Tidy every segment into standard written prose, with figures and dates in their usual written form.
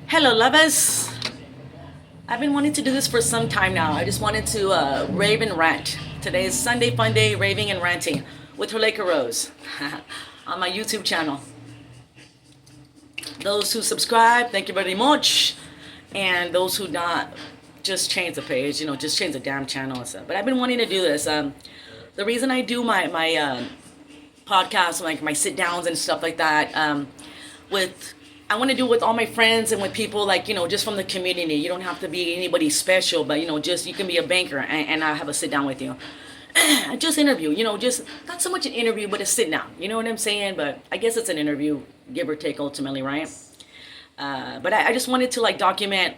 Hello, lovers. I've been wanting to do this for some time now. I just wanted to rave and rant. Today is Sunday Fun Day, raving and ranting with Haleka Rose on my YouTube channel. Those who subscribe, thank you very much. And those who not, just change the page. Just change the damn channel and stuff. But I've been wanting to do this. The reason I do my podcast, like my sit downs and stuff like that, with I want to do it with all my friends and with people like, just from the community. You don't have to be anybody special, but, just you can be a banker and I have a sit down with you. Just interview, just not so much an interview, but a sit down. You know what I'm saying? But I guess it's an interview, give or take, ultimately, right? But I just wanted to like document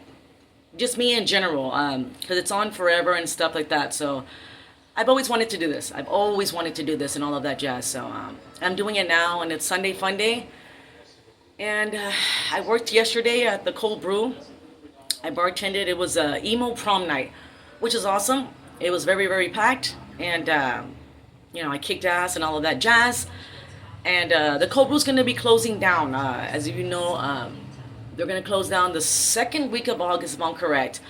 just me in general, because it's on forever and stuff like that. So I've always wanted to do this. I've always wanted to do this and all of that jazz. So I'm doing it now, and it's Sunday Fun Day. And I worked yesterday at the Cold Brew. I bartended. It was a emo prom night, which is awesome. It was very, very packed. And, I kicked ass and all of that jazz. And the Cold Brew's going to be closing down. As you know, they're going to close down the second week of August, if I'm correct.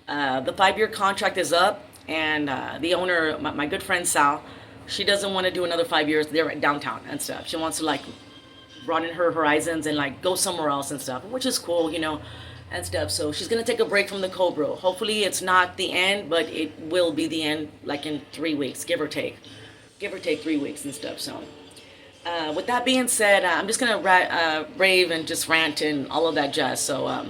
The 5-year contract is up. And the owner, my good friend Sal, she doesn't want to do another 5 years there downtown and stuff. She wants to, broaden her horizons and go somewhere else and stuff, which is cool, and stuff. So she's gonna take a break from the Cold Brew. Hopefully it's not the end, but it will be the end, in 3 weeks, give or take 3 weeks and stuff. So with that being said, I'm just gonna rave and just rant and all of that jazz. So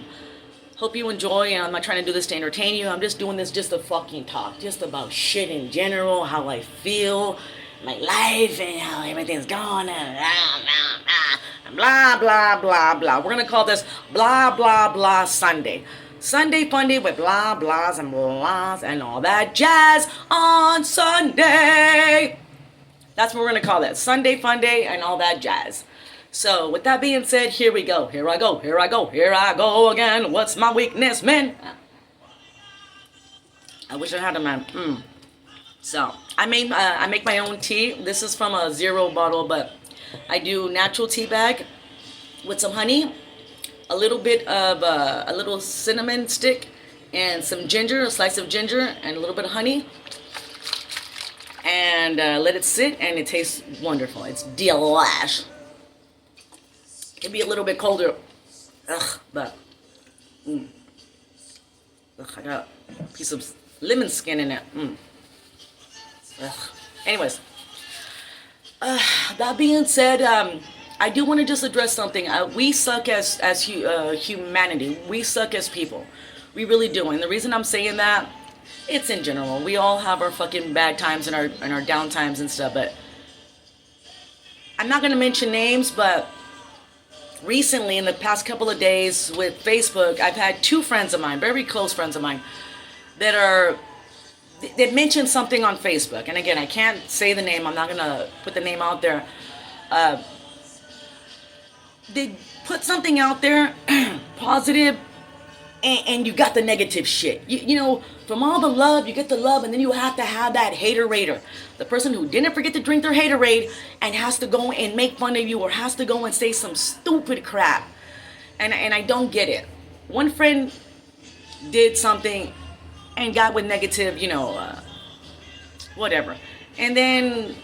hope you enjoy, and I'm not trying to do this to entertain you. I'm just doing this just to fucking talk, just about shit in general, how I feel, my life, and how everything's going, and blah, blah, blah, blah. We're going to call this blah, blah, blah Sunday. Sunday Fun Day with blah, blahs, and blahs, and all that jazz on Sunday. That's what we're going to call it. Sunday Fun Day and all that jazz. So, with that being said, here we go. Here I go. Here I go. Here I go again. What's my weakness, man? I wish I had a man. So, I make my own tea. This is from a zero bottle, but I do natural tea bag with some honey, a little bit of a little cinnamon stick, and some ginger, a slice of ginger, and a little bit of honey. And let it sit, and it tastes wonderful. It's delish. It can be a little bit colder. But I got a piece of lemon skin in it. Anyways, that being said, I do want to just address something. We suck as humanity. We suck as people. We really do. And the reason I'm saying that, it's in general. We all have our fucking bad times and our down times and stuff. But I'm not going to mention names, but recently, in the past couple of days with Facebook, I've had 2 friends of mine, very close friends of mine, that mentioned something on Facebook. And again, I can't say the name. I'm not going to put the name out there. They put something out there, positive, and you got the negative shit. From all the love, you get the love, and then you have to have that hater-rater. The person who didn't forget to drink their haterade and has to go and make fun of you or has to go and say some stupid crap. And I don't get it. One friend did something and got with negative, whatever. And then,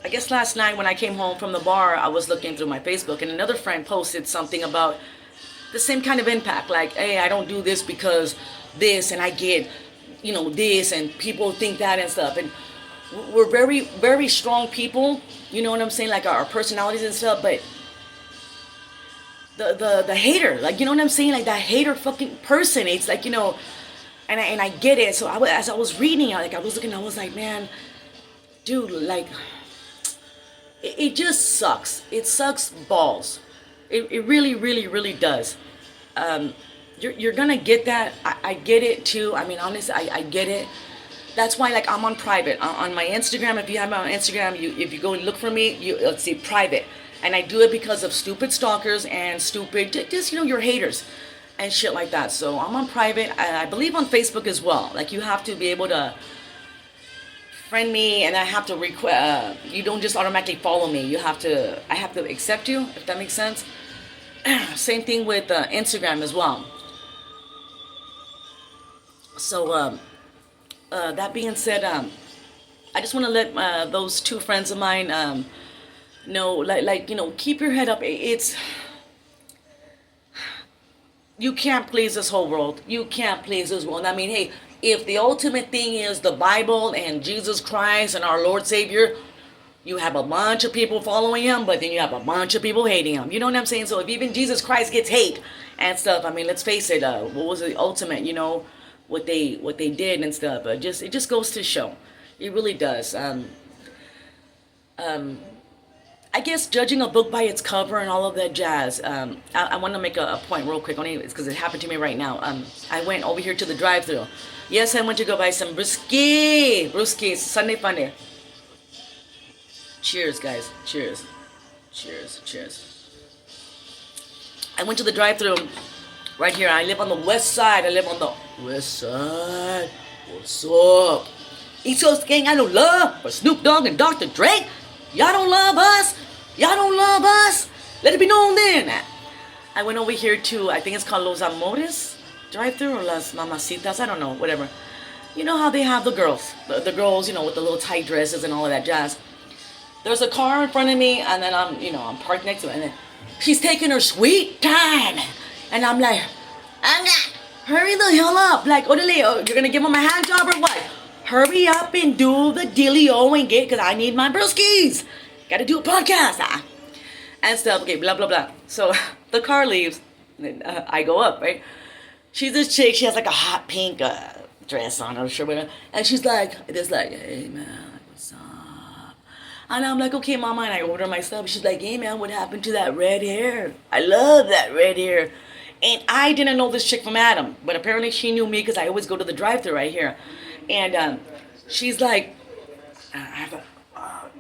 I guess last night when I came home from the bar, I was looking through my Facebook, and another friend posted something about the same kind of impact. Like, hey, I don't do this because this, and I get, this, and people think that and stuff. And we're very, very strong people, you know what I'm saying? Like our personalities and stuff, but the hater, you know what I'm saying? Like that hater fucking person. It's like, and I get it. So as I was reading, I was looking, I was like, man, dude, it just sucks. It sucks balls. It really, really, really does. You're gonna get that. I get it too. I mean, honestly, I get it. That's why, I'm on private on my Instagram. If you have me on Instagram, if you go and look for me, you'll see private. And I do it because of stupid stalkers and stupid, just your haters and shit like that. So I'm on private. I believe on Facebook as well. You have to be able to friend me, and I have to request. You don't just automatically follow me. I have to accept you, if that makes sense. Same thing with Instagram as well. So that being said, I just want to let those two friends of mine know, like keep your head up. It's you can't please this whole world. You can't please this world. I mean, hey, if the ultimate thing is the Bible and Jesus Christ and our Lord Savior, you have a bunch of people following him, but then you have a bunch of people hating him. You know what I'm saying? So if even Jesus Christ gets hate and stuff, I mean, let's face it. What was the ultimate? What they did and stuff. It just goes to show. It really does. I guess judging a book by its cover and all of that jazz. I want to make a point real quick, only because it happened to me right now. I went over here to the drive-thru. Yes, I went to go buy some brewski, Sunday Funday. Cheers, guys. Cheers. I went to the drive-thru right here. I live on the west side. What's up? East Coast gang, I don't love for Snoop Dogg and Dr. Dre. Y'all don't love us. Let it be known then. I went over here to, I think it's called Los Amores drive-thru or Las Mamacitas. I don't know, whatever. You know how they have the girls. The girls, with the little tight dresses and all of that jazz. There's a car in front of me, and then I'm parked next to it, and then she's taking her sweet time. And I'm like, hurry the hell up. Like, orderly, you're going to give him a hand job or what? Hurry up and do the dealio and get, because I need my brewskis. Got to do a podcast. And stuff. Okay, blah, blah, blah. So the car leaves, and then I go up, right? She's this chick. She has like a hot pink dress on or whatever. And she's like, hey, man, what's up? And I'm like, okay, mama, and I order my stuff. She's like, hey, man, what happened to that red hair? I love that red hair. And I didn't know this chick from Adam, but apparently she knew me because I always go to the drive-thru right here. And she's like,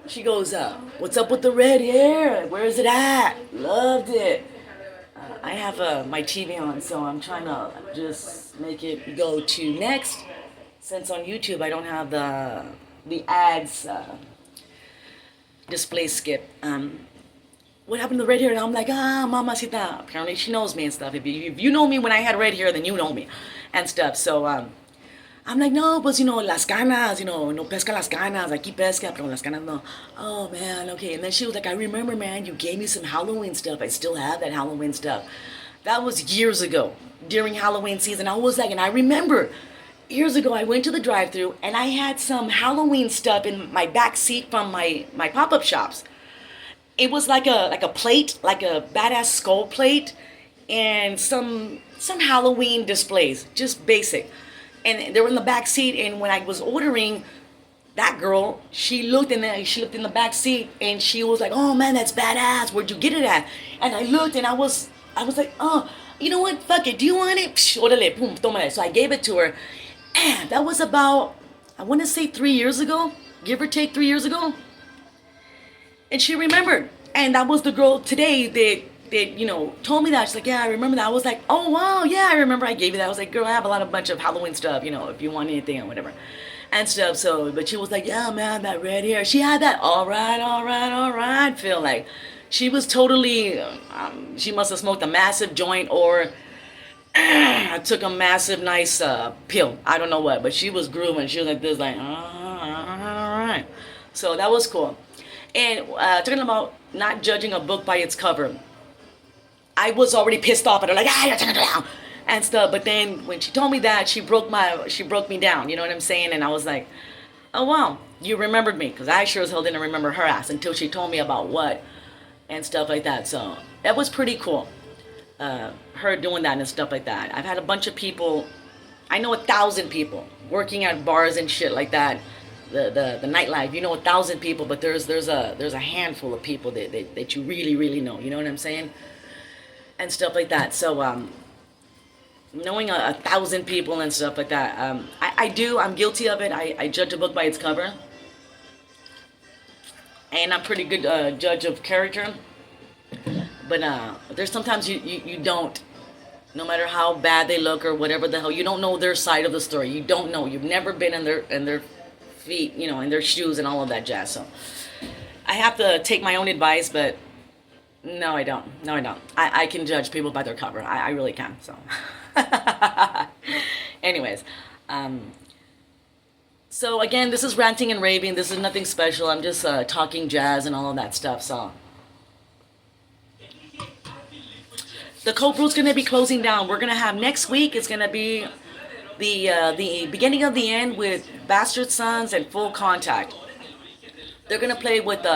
she goes, what's up with the red hair? Where is it at? Loved it. I have my TV on, so I'm trying to just make it go to next. Since on YouTube I don't have the ads display skip. What happened to the red hair? And I'm like, mamacita. Apparently she knows me and stuff. If you know me when I had red hair, then you know me and stuff. So I'm like, no, pues, las canas, no pesca las canas. Aquí pesca, pero las canas no. Oh, man, okay. And then she was like, I remember, man, you gave me some Halloween stuff. I still have that Halloween stuff. That was years ago, during Halloween season. I was like, and I remember, years ago, I went to the drive-thru, and I had some Halloween stuff in my back seat from my pop-up shops. It was like a plate, like a badass skull plate, and some Halloween displays, just basic. And they were in the back seat, and when I was ordering, that girl, she looked in the back seat, and she was like, oh man, that's badass, where'd you get it at? And I looked, and I was like, oh, you know what, fuck it, do you want it? Psh, orale, boom, tómale. So I gave it to her, and that was about, I want to say 3 years ago, give or take 3 years ago. And she remembered, and that was the girl today that told me that. She's like, yeah, I remember that. I was like, oh, wow, yeah, I remember I gave you that. I was like, girl, I have a bunch of Halloween stuff, if you want anything or whatever, and stuff. So, but she was like, yeah, man, that red hair. She had that all right feel like. She was totally, she must have smoked a massive joint or I took a massive, nice pill. I don't know what, but she was grooving. She was like this, like, all right. So that was cool. And talking about not judging a book by its cover, I was already pissed off at her, like, you're taking it down and stuff. But then when she told me that, she broke me down. You know what I'm saying? And I was like, oh wow, you remembered me, because I sure as hell didn't remember her ass until she told me about what and stuff like that. So that was pretty cool. Her doing that and stuff like that. I've had a bunch of people. I know 1,000 people working at bars and shit like that. The nightlife, 1,000 people, but there's a handful of people that you really know. You know what I'm saying? And stuff like that. So knowing 1,000 people and stuff like that, I'm guilty of it. I judge a book by its cover, and I'm pretty good judge of character. But there's sometimes you don't, no matter how bad they look or whatever the hell, you don't know their side of the story. You don't know. You've never been in their feet, in their shoes and all of that jazz. So I have to take my own advice, but No, I don't. No, I don't. I can judge people by their cover. I really can. So, anyways, um, so again, this is ranting and raving. This is nothing special. I'm just talking jazz and all of that stuff. So, the cold brew's gonna be closing down. We're gonna have next week. It's gonna be the beginning of the end with Bastard Sons and Full Contact. They're gonna play with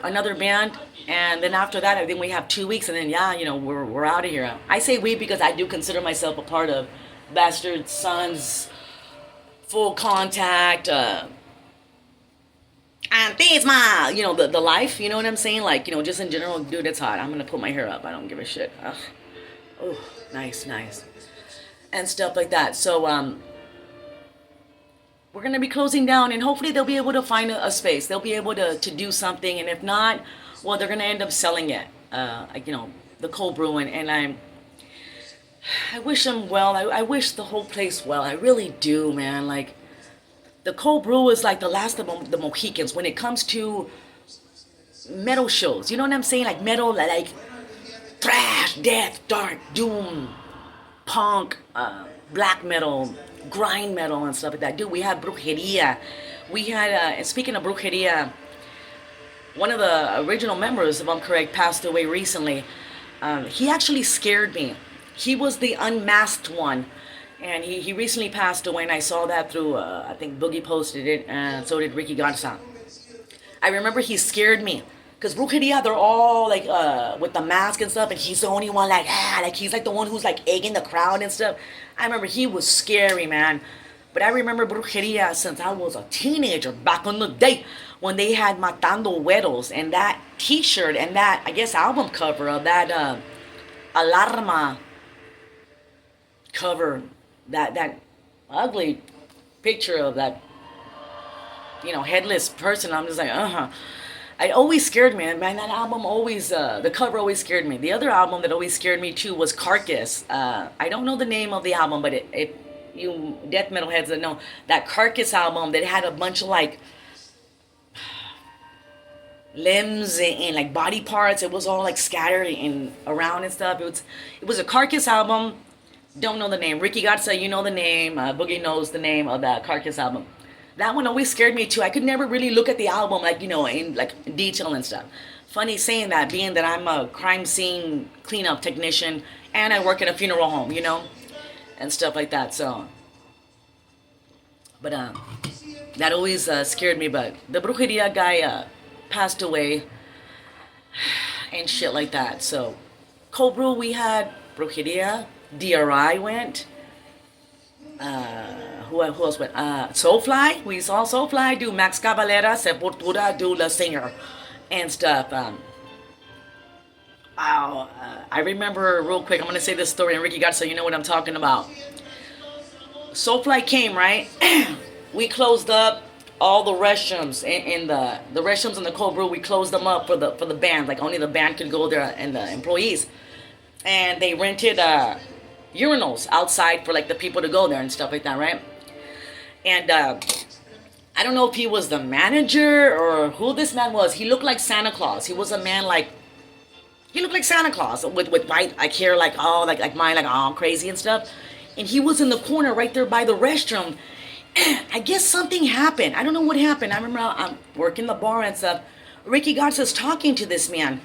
another band, and then after that, I think we have 2 weeks, and then yeah, we're out of here. I say we because I do consider myself a part of Bastard Sons, Full Contact, and these my the life. You know what I'm saying? Like just in general, dude, it's hot. I'm gonna put my hair up. I don't give a shit. Ugh. Oh, nice, nice, and stuff like that. So we're going to be closing down, and hopefully they'll be able to find a space. They'll be able to do something, and if not, well, they're going to end up selling it, the cold brew. And I wish them well. I wish the whole place well. I really do, man. Like, the cold brew is like the last of the Mohicans when it comes to metal shows. You know what I'm saying? Like metal, like thrash, death, dark, doom, punk, black metal, grind metal, and stuff like that. Dude, we had Brujeria. We had, and speaking of Brujeria, one of the original members, if I'm correct, passed away recently. He actually scared me. He was the unmasked one. And he recently passed away, and I saw that through, I think Boogie posted it, and so did Ricky Garza. I remember he scared me. Because Brujeria, they're all like with the mask and stuff, and he's the only one like he's like the one who's like egging the crowd and stuff. I remember he was scary, man. But I remember Brujeria since I was a teenager back in the day when they had Matando Güeros and that T-shirt and that I guess album cover of that Alarma cover, that ugly picture of that headless person. I'm just like it always scared me, man. That album always, the cover always scared me. The other album that always scared me too was Carcass. I don't know the name of the album, but it you death metal heads that know that Carcass album that had a bunch of like limbs and like body parts. It was all like scattered and around and stuff. It was a Carcass album. Don't know the name. Ricky Garza, you know the name. Boogie knows the name of that Carcass album. That one always scared me too. I could never really look at the album like in like detail and stuff. Funny saying that, being that I'm a crime scene cleanup technician and I work at a funeral home, and stuff like that. So, but that always scared me. But the Brujeria guy passed away and shit like that. So, cold brew, we had Brujeria, DRI went. Who else went? Soulfly. We saw Soulfly do Max Cavalera, Sepultura do La Singer, and stuff. Wow. I remember real quick. I'm gonna say this story, and Ricky got so you know what I'm talking about. Soulfly came right. We closed up all the restrooms in the restrooms in the cold brew. We closed them up for the band. Like only the band could go there and the employees, and they rented urinals outside for like the people to go there and stuff like that, right? And I don't know if he was the manager or who this man was. He looked like Santa Claus. He was a man like he looked like Santa Claus with white like hair like like mine like all crazy and stuff. And he was in the corner right there by the restroom. I guess something happened. I don't know what happened. I remember I'm working the bar and stuff. Ricky Garza's talking to this man.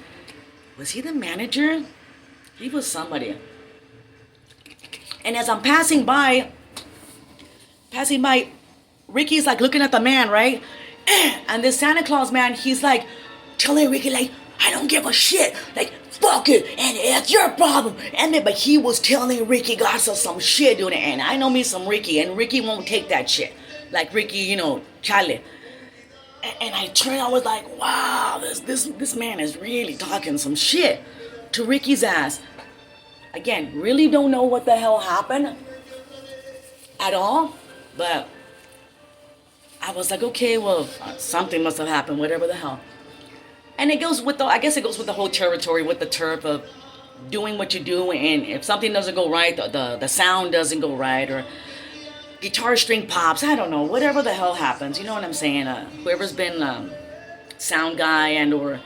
Was he the manager? He was somebody. And as I'm passing by, Ricky's like looking at the man, right? And this Santa Claus man, he's like telling Ricky, like, I don't give a shit. Like, fuck it. And it's your problem. And then, but he was telling Ricky Garza some shit, dude. And I know me some Ricky. And Ricky won't take that shit. Like Ricky, Charlie. And I turned, I was like, wow, this man is really talking some shit to Ricky's ass. Again, really don't know what the hell happened at all, but I was like, okay, well, something must have happened, whatever the hell. And it goes with I guess it goes with the whole territory, with the turf of doing what you do, and if something doesn't go right, the sound doesn't go right, or guitar string pops, I don't know, whatever the hell happens, you know what I'm saying? Whoever's been sound guy and or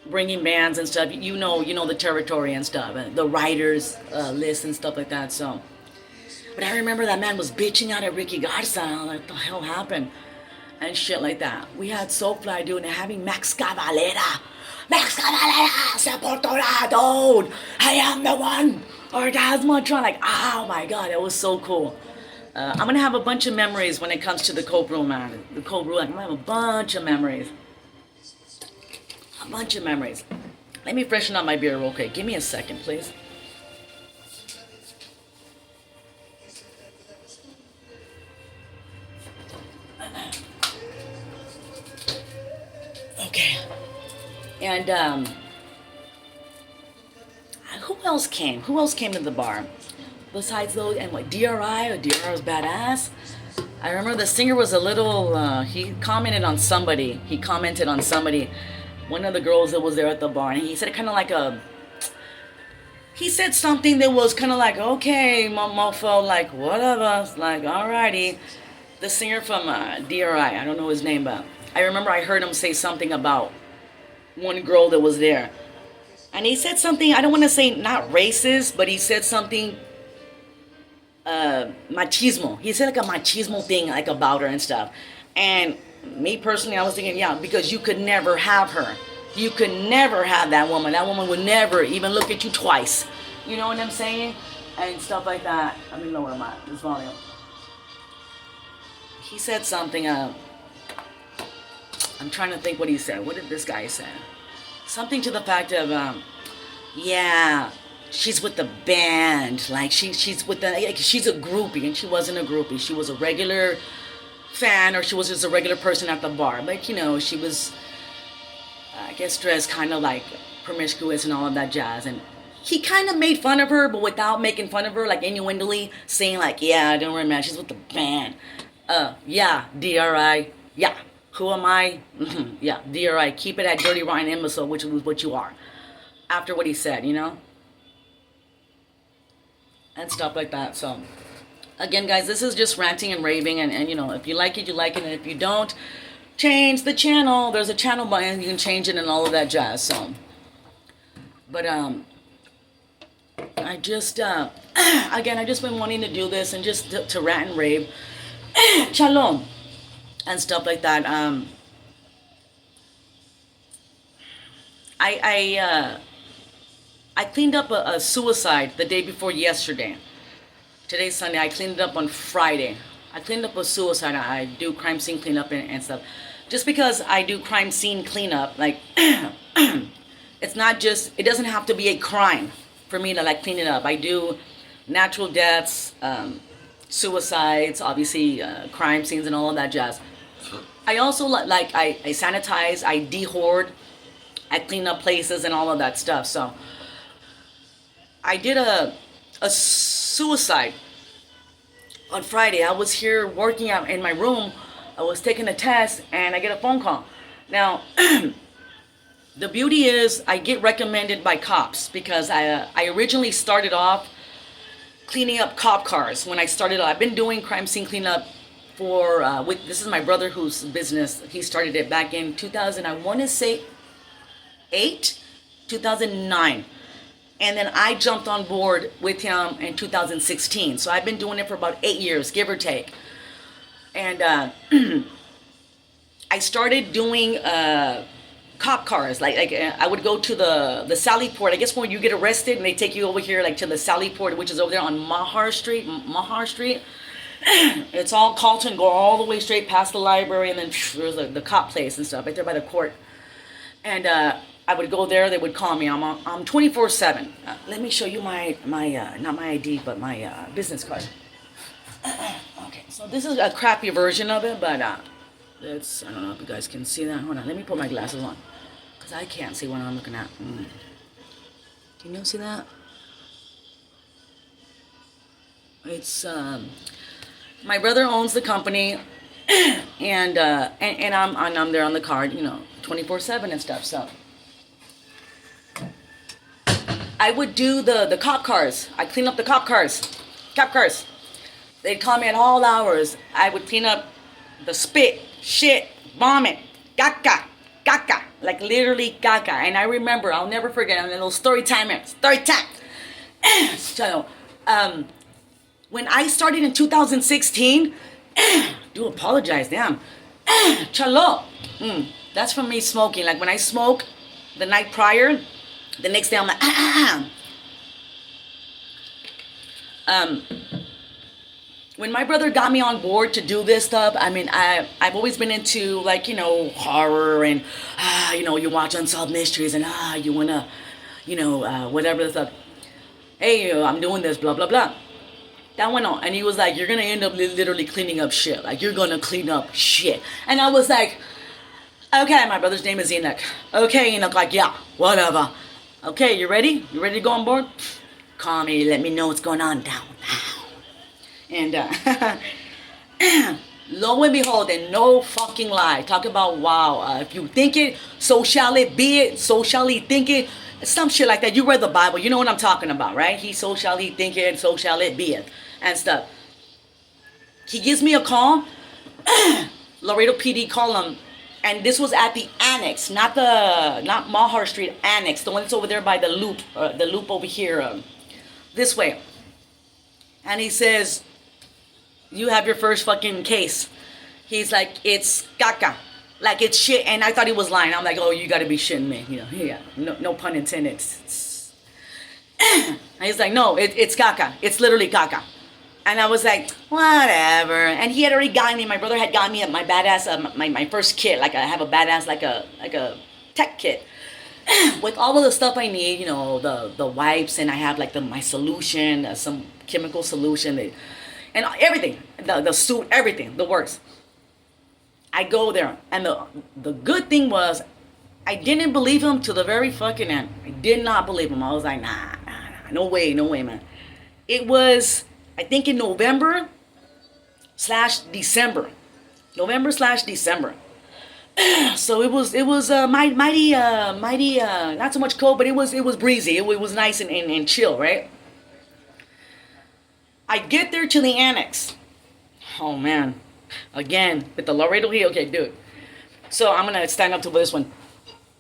bringing bands and stuff. You know the territory and stuff, and the writers list and stuff like that. So, but I remember that man was bitching out at Ricky Garza. I was like, what the hell happened? And shit like that. We had Soulfly doing it, having Max Cavalera. Max Cavalera, Sepultura, dude. I am the one. Orgasmatron. Like, oh my god, it was so cool. I'm gonna have a bunch of memories when it comes to the cold brew, man. The cold brew, I'm gonna have a bunch of memories. A bunch of memories. Let me freshen up my beer real quick. Give me a second, please. Okay. And who else came? Who else came to the bar? Besides those, and what, DRI? DRI was badass. I remember the singer was a little, he commented on somebody. One of the girls that was there at the bar, and he said kind of like he said something that was kind of like, okay, mofo, like, whatever, like, alrighty. The singer from DRI, I don't know his name, but I remember I heard him say something about one girl that was there. And he said something, I don't want to say not racist, but he said something machismo. He said like a machismo thing like about her and stuff. And me personally, I was thinking, yeah, because you could never have her. You could never have that woman. That woman would never even look at you twice. You know what I'm saying? And stuff like that. Let me lower this volume. He said something, I'm trying to think what he said. What did this guy say? Something to the fact of, yeah, she's with the band. Like, she's with the, like, she's a groupie, and she wasn't a groupie. She was a regular fan, or she was just a regular person at the bar. But, you know, she was, I guess, dressed kind of like promiscuous and all of that jazz. And he kind of made fun of her, but without making fun of her, like innuendally saying like, yeah, don't worry, man, she's with the band. Yeah, DRI, yeah. Who am I? Yeah, DRI, keep it at Dirty Rotten Imbecile, which was what you are. After what he said, you know? And stuff like that. So, again, guys, this is just ranting and raving. And you know, if you like it, you like it. And if you don't, change the channel. There's a channel button. You can change it and all of that jazz. So, but, I just, again, I just been wanting to do this and just to rant and rave. Shalom. And stuff like that. I cleaned up a suicide the day before yesterday. Today's Sunday. I cleaned it up on Friday. I cleaned up a suicide. I do crime scene cleanup and stuff. Just because I do crime scene cleanup, like, it's not just, it doesn't have to be a crime for me to like clean it up. I do natural deaths, suicides, obviously crime scenes and all of that jazz. I also I sanitize, I de-hoard, I clean up places and all of that stuff. So I did a suicide on Friday. I was here working out in my room. I was taking a test and I get a phone call. Now, the beauty is I get recommended by cops because I originally started off cleaning up cop cars. When I started, I've been doing crime scene cleanup for, this is my brother whose business. He started it back in 2000, I want to say 2009. And then I jumped on board with him in 2016. So I've been doing it for about 8 years, give or take. And I started doing cop cars. Like I would go to the Sally Port. I guess when you get arrested and they take you over here, like to the Sally Port, which is over there on Mahar Street. It's all Carlton, go all the way straight past the library, and then there's the cop place and stuff right there by the court. And I would go there. They would call me. I'm 24/7. Let me show you my not my ID, but my business card. Okay, so this is a crappy version of it, but it's, I don't know if you guys can see that. Hold on, let me put my glasses on, because I can't see what I'm looking at. Can you see that? It's my brother owns the company, and I'm there on the card, you know, 24/7 and stuff. So I would do the cop cars. I clean up the cop cars. They'd call me at all hours. I would clean up the spit, shit, vomit, caca, like literally caca. And I remember, I'll never forget, a little story time here. Story time. So, when I started in 2016, do apologize, damn. Chalo. That's from me smoking. Like when I smoke the night prior, the next day I'm like, when my brother got me on board to do this stuff, I mean, I've always been into, like, you know, horror and, you know, you watch Unsolved Mysteries and, you want to, you know, whatever the stuff. Hey, I'm doing this, blah, blah, blah. That went on. And he was like, you're going to end up literally cleaning up shit. Like, you're going to clean up shit. And I was like, okay, my brother's name is Enoch. Okay, Enoch, like, yeah, whatever. Okay, you ready? You ready to go on board? Call me, let me know what's going on down. And lo and behold, and no fucking lie, talk about wow. If you think it, so shall it be it. So shall he think it. Some shit like that. You read the Bible, you know what I'm talking about, right? So shall he think it, and so shall it be it, and stuff. He gives me a call. Laredo PD call him, and this was at the annex, not Mahar Street annex, the one that's over there by the loop over here, this way. And he says, you have your first fucking case. He's like, it's caca. Like, it's shit. And I thought he was lying. I'm like, oh, you gotta be shitting me. You know, yeah, no pun intended. And he's like, no, it's caca. It's literally caca. And I was like, whatever. And he had already gotten me, my brother had gotten me my badass, my first kit. Like, I have a badass, like a tech kit. With all of the stuff I need, you know, the wipes, and I have like my solution, some chemical solution, and everything, the suit, everything, the works. I go there, and the good thing was, I didn't believe him to the very fucking end. I did not believe him. I was like, nah, no way, man. It was, I think, in November/December. So it was mighty not so much cold, but it was breezy. It was nice and chill, right? I get there to the annex. Oh man, again with the Laredo Hill. Okay, dude. So I'm gonna stand up to this one.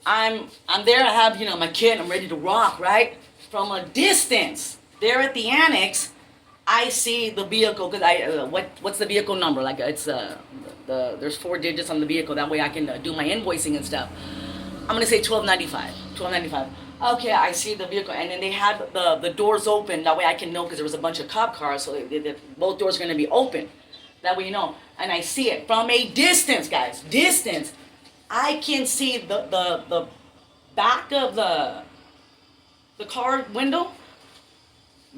I'm there. I have, you know, my kit. I'm ready to rock, right? From a distance, there at the annex, I see the vehicle, because what's the vehicle number? Like, it's there's 4 digits on the vehicle. That way I can do my invoicing and stuff. I'm gonna say 1295. Okay, I see the vehicle, and then they had the doors open. That way I can know, because there was a bunch of cop cars, so both doors are gonna be open. That way you know. And I see it from a distance, guys. Distance. I can see the back of the car window,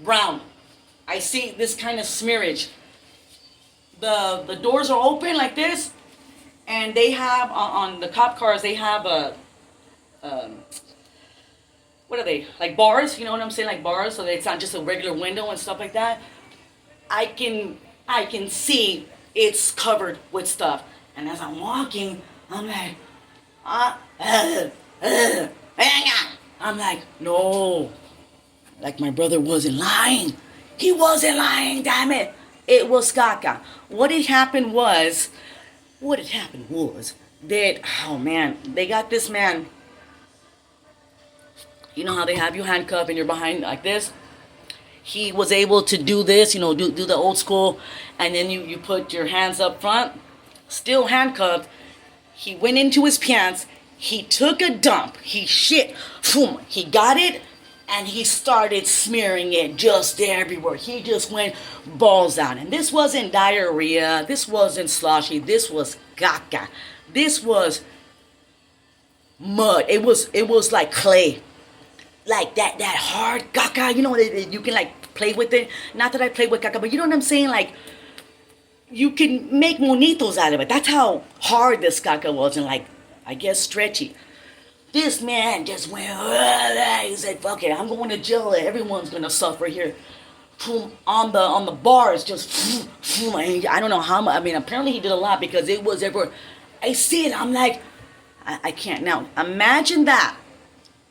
brown. I see this kind of smearage. The doors are open like this, and they have on the cop cars, they have what are they, like bars? You know what I'm saying, like bars, so that it's not just a regular window and stuff like that. I can see it's covered with stuff, and as I'm walking, I'm like, I'm like, no, like my brother wasn't lying. He wasn't lying, damn it. It was caca. What had happened was that, oh man, they got this man. You know how they have you handcuffed and you're behind like this? He was able to do this, you know, do the old school, and then you put your hands up front, still handcuffed. He went into his pants, he took a dump, he shit, boom, he got it, and he started smearing it just everywhere. He just went balls out. And this wasn't diarrhea, this wasn't sloshy, this was caca. This was mud. It was like clay. Like that hard caca, you know, you can like play with it. Not that I play with caca, but you know what I'm saying? Like, you can make monitos out of it. That's how hard this caca was, and like, I guess stretchy. This man just went, he said, fuck it, I'm going to jail. Everyone's going to suffer here. On the bars, just, I don't know how much. I mean, apparently he did a lot, because it was everywhere. I see it, I'm like, I can't. Now, imagine that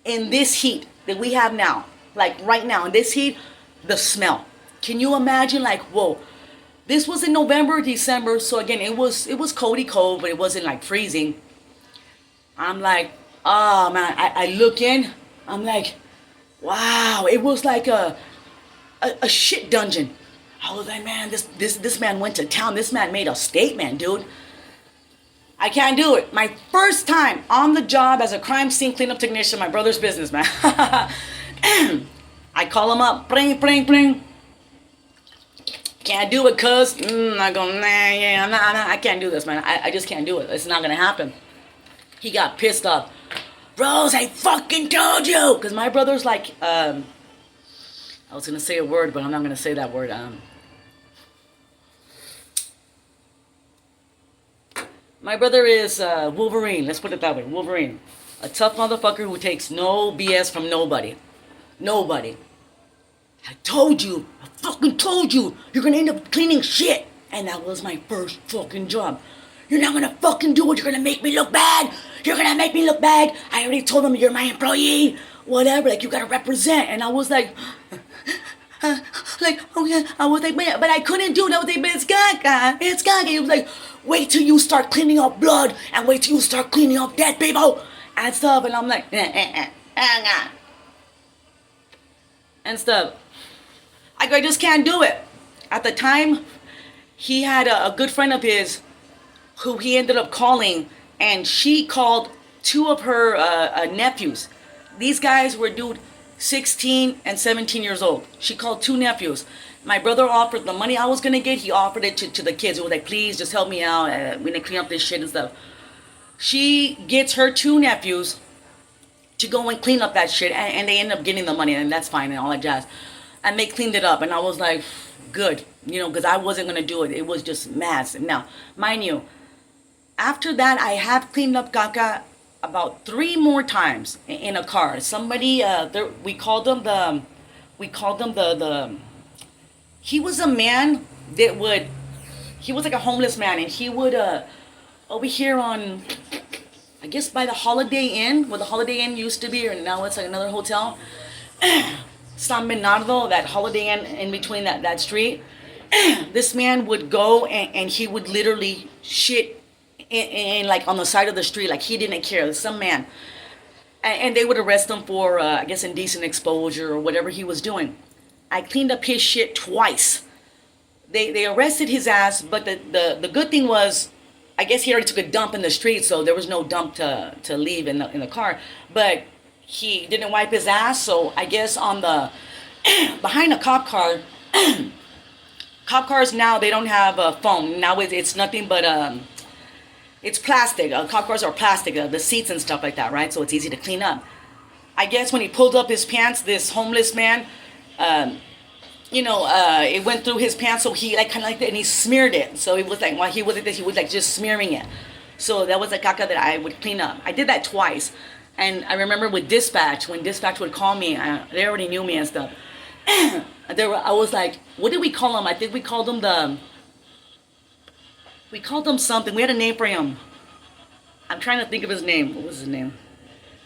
in this heat that we have now, like right now, in this heat, the smell. Can you imagine, like, whoa. This was in November, December, so again, it was cold, but it wasn't like freezing. I'm like, Oh man, I look in, I'm like, wow, it was like a shit dungeon. I was like, man, this man went to town. This man made a statement, dude. I can't do it. My first time on the job as a crime scene cleanup technician, my brother's business, man. I call him up, bring, bring, bring. Can't do it, cuz. I go, nah, yeah, nah, I can't do this, man. I just can't do it. It's not gonna happen. He got pissed off. Bros, I fucking told you! Because my brother's like, I was gonna say a word, but I'm not gonna say that word. My brother is Wolverine. Let's put it that way. Wolverine. A tough motherfucker who takes no BS from nobody. Nobody. I told you. I fucking told you. You're gonna end up cleaning shit. And that was my first fucking job. You're not gonna fucking do it. You're gonna make me look bad. You're gonna make me look bad. I already told them you're my employee. Whatever. Like, you gotta represent. And I was like, oh yeah. I was like, but I couldn't do it. I was like, but it's Gaga. It's Gaga. He was like, wait till you start cleaning up blood. And wait till you start cleaning up dead people. And stuff. And I'm like, and stuff. I just can't do it. At the time, he had a good friend of his who he ended up calling, and she called two of her nephews. These guys were, dude, 16 and 17 years old. She called two nephews. My brother offered the money I was gonna get, he offered it to the kids. He was like, please, just help me out. We're gonna clean up this shit and stuff. She gets her two nephews to go and clean up that shit, and they end up getting the money, and that's fine and all that jazz. And they cleaned it up, and I was like, good, you know, because I wasn't gonna do it. It was just massive. Now, mind you, after that, I have cleaned up caca about 3 more times in a car. Somebody, we called them the, he was a man that would, he was like a homeless man, and he would, over here on, I guess by the Holiday Inn, where the Holiday Inn used to be, or now it's like another hotel, San Bernardo, that Holiday Inn in between that street, this man would go and he would literally shit in like on the side of the street, like he didn't care. Some man, and they would arrest him for I guess indecent exposure or whatever he was doing. I cleaned up his shit twice. They arrested his ass, but the good thing was, I guess he already took a dump in the street, so there was no dump to leave in the car. But he didn't wipe his ass, so I guess on the behind a cop car. Cop cars now, they don't have a foam. Now it's nothing but it's plastic. Cop cars are plastic, the seats and stuff like that, right? So it's easy to clean up. I guess when he pulled up his pants, this homeless man, it went through his pants, so he like kind of like that, and he smeared it. So it was like while he was like this, he was like just smearing it. So that was a caca that I would clean up. I did that twice, and I remember with dispatch, when dispatch would call me, they already knew me and stuff. I was like, what did we call him? I think we called him something. We had a name for him. I'm trying to think of his name. What was his name?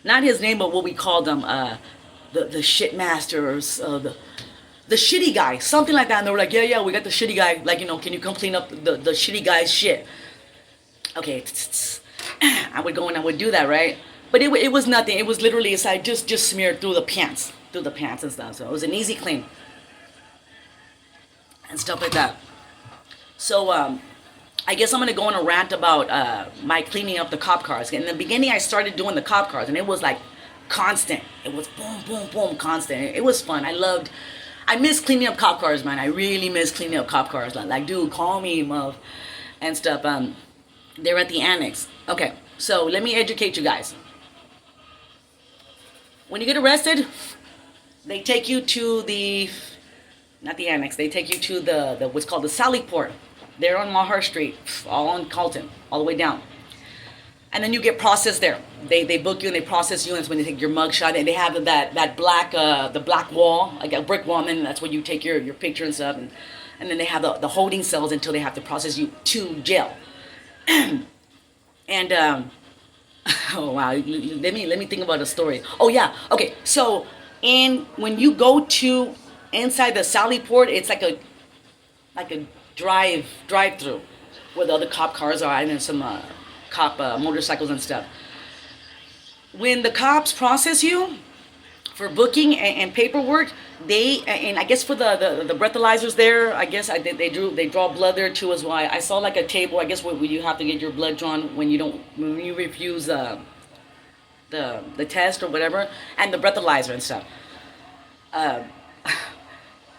Not his name, but what we called him. The shit masters, the shitty guy, something like that. And they were like, yeah, we got the shitty guy. Like, can you come clean up the shitty guy's shit? Okay, I would go and I would do that, right? But it was nothing. It was literally, I just smeared through the pants and stuff. So it was an easy clean and stuff like that. So I guess I'm gonna go on a rant about my cleaning up the cop cars. In the beginning, I started doing the cop cars, and it was like constant. It was boom, boom, boom, constant. It was fun. I miss cleaning up cop cars, man. I really miss cleaning up cop cars. Like dude, call me, muff, and stuff. They're at the annex. Okay, so let me educate you guys. When you get arrested, they take you to not the annex, they take you to the what's called the Sally Port. They're on Maher Street, all on Carlton, all the way down. And then you get processed there. They book you and they process you, and that's when they take your mug shot. And they have that black, the black wall, like a brick wall, and then that's where you take your picture and stuff. And then they have the holding cells until they have to process you to jail. And oh wow, let me think about a story. Oh yeah, okay. So when you go to inside the Sally Port, it's like a drive through where the other cop cars are, and then some cop motorcycles and stuff. when the cops process you for booking and paperwork, they and I guess for the breathalyzers there, I guess they draw blood there too as well. I saw like a table. I guess where you have to get your blood drawn when you refuse the test or whatever, and the breathalyzer and stuff. Uh,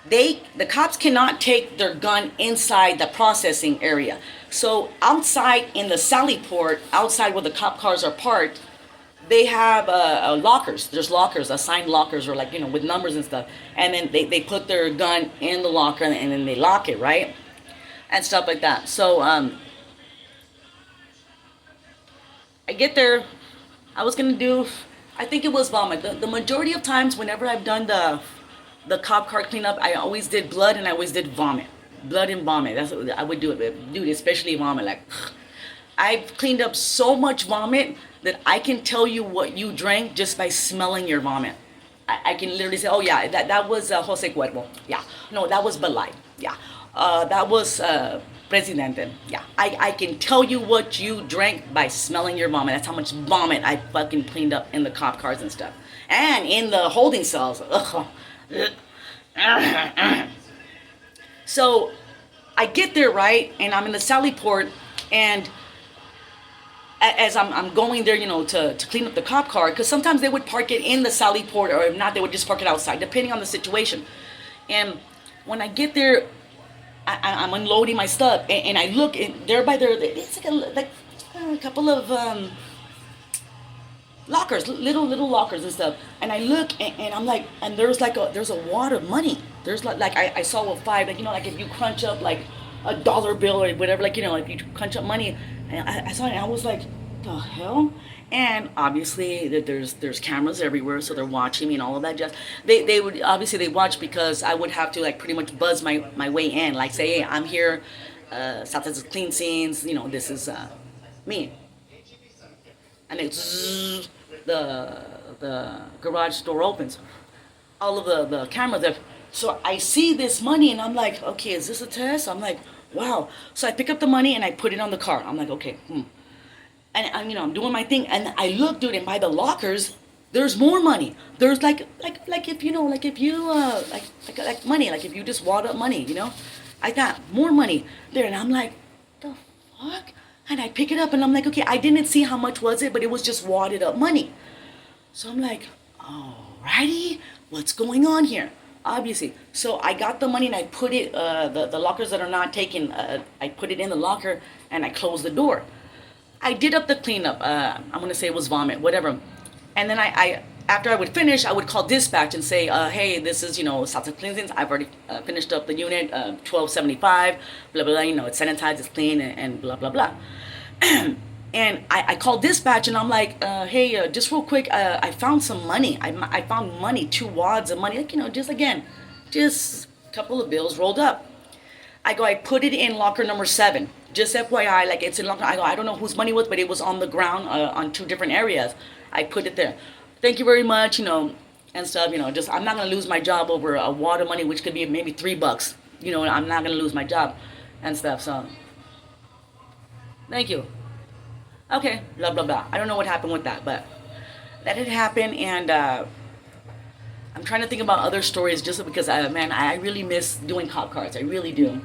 the cops cannot take their gun inside the processing area. So outside in the sally port, outside where the cop cars are parked, they have lockers. There's lockers, assigned lockers, or like with numbers and stuff. And then they put their gun in the locker and then they lock it, right, and stuff like that. So I get there. I was gonna do. I think it was vomit. The majority of times, whenever I've done the cop car cleanup, I always did blood and I always did vomit. Blood and vomit. That's what I would do it. Dude, especially vomit. Like, I've cleaned up so much vomit that I can tell you what you drank just by smelling your vomit. I can literally say, oh yeah, that was Jose Cuervo. Yeah. No, that was Bud Light. Yeah. That was Presidente. Yeah. I can tell you what you drank by smelling your vomit. That's how much vomit I fucking cleaned up in the cop cars and stuff. And in the holding cells. Ugh. So I get there, right, and I'm in the Sally Port, and as I'm going there, to clean up the cop car, because sometimes they would park it in the Sally Port, or if not, they would just park it outside, depending on the situation. And when I get there, I'm unloading my stuff, and I look, and there by there, it's like a couple of lockers, little lockers and stuff. And I look, and I'm like, and there's a wad of money. There's like I saw a five, like like if you crunch up like a dollar bill or whatever, like if you crunch up money, and I saw it, and I was like, the hell. And obviously there's cameras everywhere, so they're watching me and all of that. Just they would obviously they watch because I would have to like pretty much buzz my way in, like say, hey, I'm here, South Texas Clean Scenes, this is me. And it's the garage door opens. All of the cameras there. So I see this money and I'm like, okay, is this a test? I'm like, wow. So I pick up the money and I put it on the car. I'm like, okay, And I'm doing my thing, and I look, dude, and by the lockers, there's more money. There's like if like money, like if you just wad up money, I got more money there, and I'm like, the fuck? And I pick it up, and I'm like, okay, I didn't see how much was it, but it was just wadded up money. So I'm like, alrighty, what's going on here? Obviously. So I got the money and I put it, the lockers that are not taken, I put it in the locker and I closed the door. I did up the cleanup. I'm going to say it was vomit, whatever. And then I after I would finish, I would call dispatch and say, hey, this is, South Texas Clean Things. I've already finished up the unit, 1275, blah, blah, blah, it's sanitized, it's clean, and blah, blah, blah. And I called dispatch and I'm like, hey, just real quick, I found some money. I found money, 2 wads of money, like, just a couple of bills rolled up. I put it in locker number 7. Just FYI, like it's in locker. I don't know whose money was, but it was on the ground on 2 different areas. I put it there. Thank you very much, and stuff, just I'm not gonna lose my job over a wad of money, which could be maybe $3. I'm not gonna lose my job and stuff. So, thank you. Okay, blah blah blah. I don't know what happened with that, but that had happened, and I'm trying to think about other stories just because man, I really miss doing cop cars. I really do.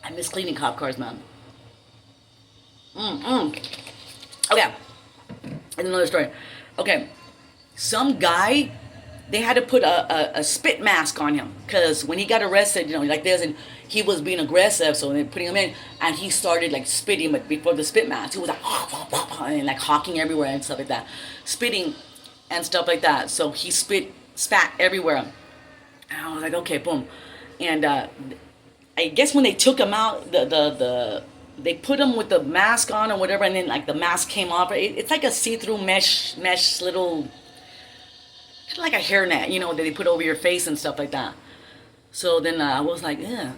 I miss cleaning cop cars, man. Okay. And another story. Okay. Some guy, they had to put a spit mask on him. Because when he got arrested, like this, and he was being aggressive, so they're putting him in, and he started like spitting, but before the spit mask, he was like, and like hawking everywhere and stuff like that. Spitting and stuff like that. So he spat everywhere. And I was like, okay, boom. And I guess when they took him out, they put him with the mask on or whatever, and then like the mask came off. It's like a see-through mesh little, kind of like a hairnet, that they put over your face and stuff like that. So then I was like, yeah.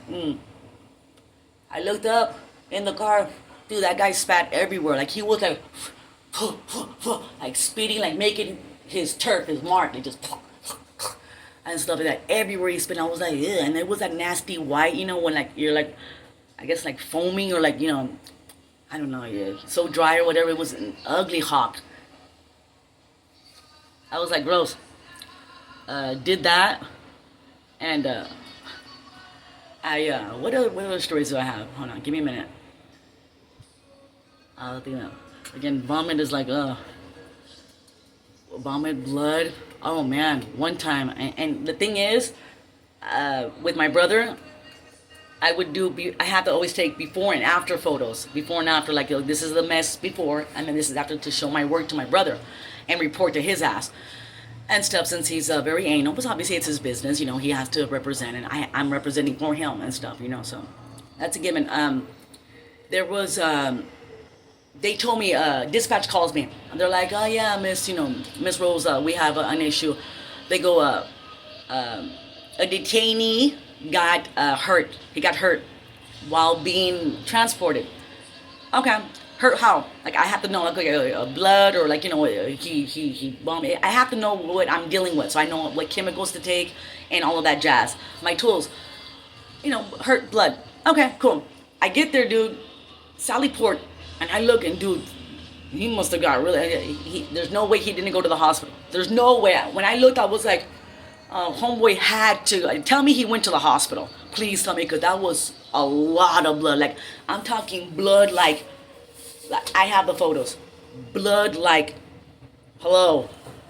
I looked up in the car, dude. That guy spat everywhere. Like he was like, like spitting, like making his turf, his mark, like just. And stuff like that. Everywhere he spit, I was like, ugh. And it was that nasty white, when like you're like, I guess like foaming or like, I don't know, yeah, so dry or whatever. It was an ugly hawk. I was like, gross. Did that, and what other stories do I have? Hold on, give me a minute. I'll think of again. Vomit is like, vomit, blood. Oh man, one time, and the thing is, with my brother, I have to always take before and after photos. Before and after, like, this is the mess before, and then this is after to show my work to my brother and report to his ass and stuff, since he's very anal. But obviously it's his business, he has to represent, and I'm representing for him and stuff, so that's a given. There was, they told me, dispatch calls me, and they're like, oh yeah, Miss Rose, we have an issue. They go, a detainee got hurt. He got hurt while being transported. Okay, hurt how? Like, I have to know, like, blood, or like, he vomited. I have to know what I'm dealing with, so I know what chemicals to take and all of that jazz. My tools, hurt, blood. Okay, cool. I get there, dude. Sally Port, and I look, and dude, he must have got really. There's no way he didn't go to the hospital. There's no way. When I looked, I was like, homeboy had to tell me he went to the hospital. Please tell me, because that was a lot of blood. Like, I'm talking blood, like I have the photos. Blood, like, hello,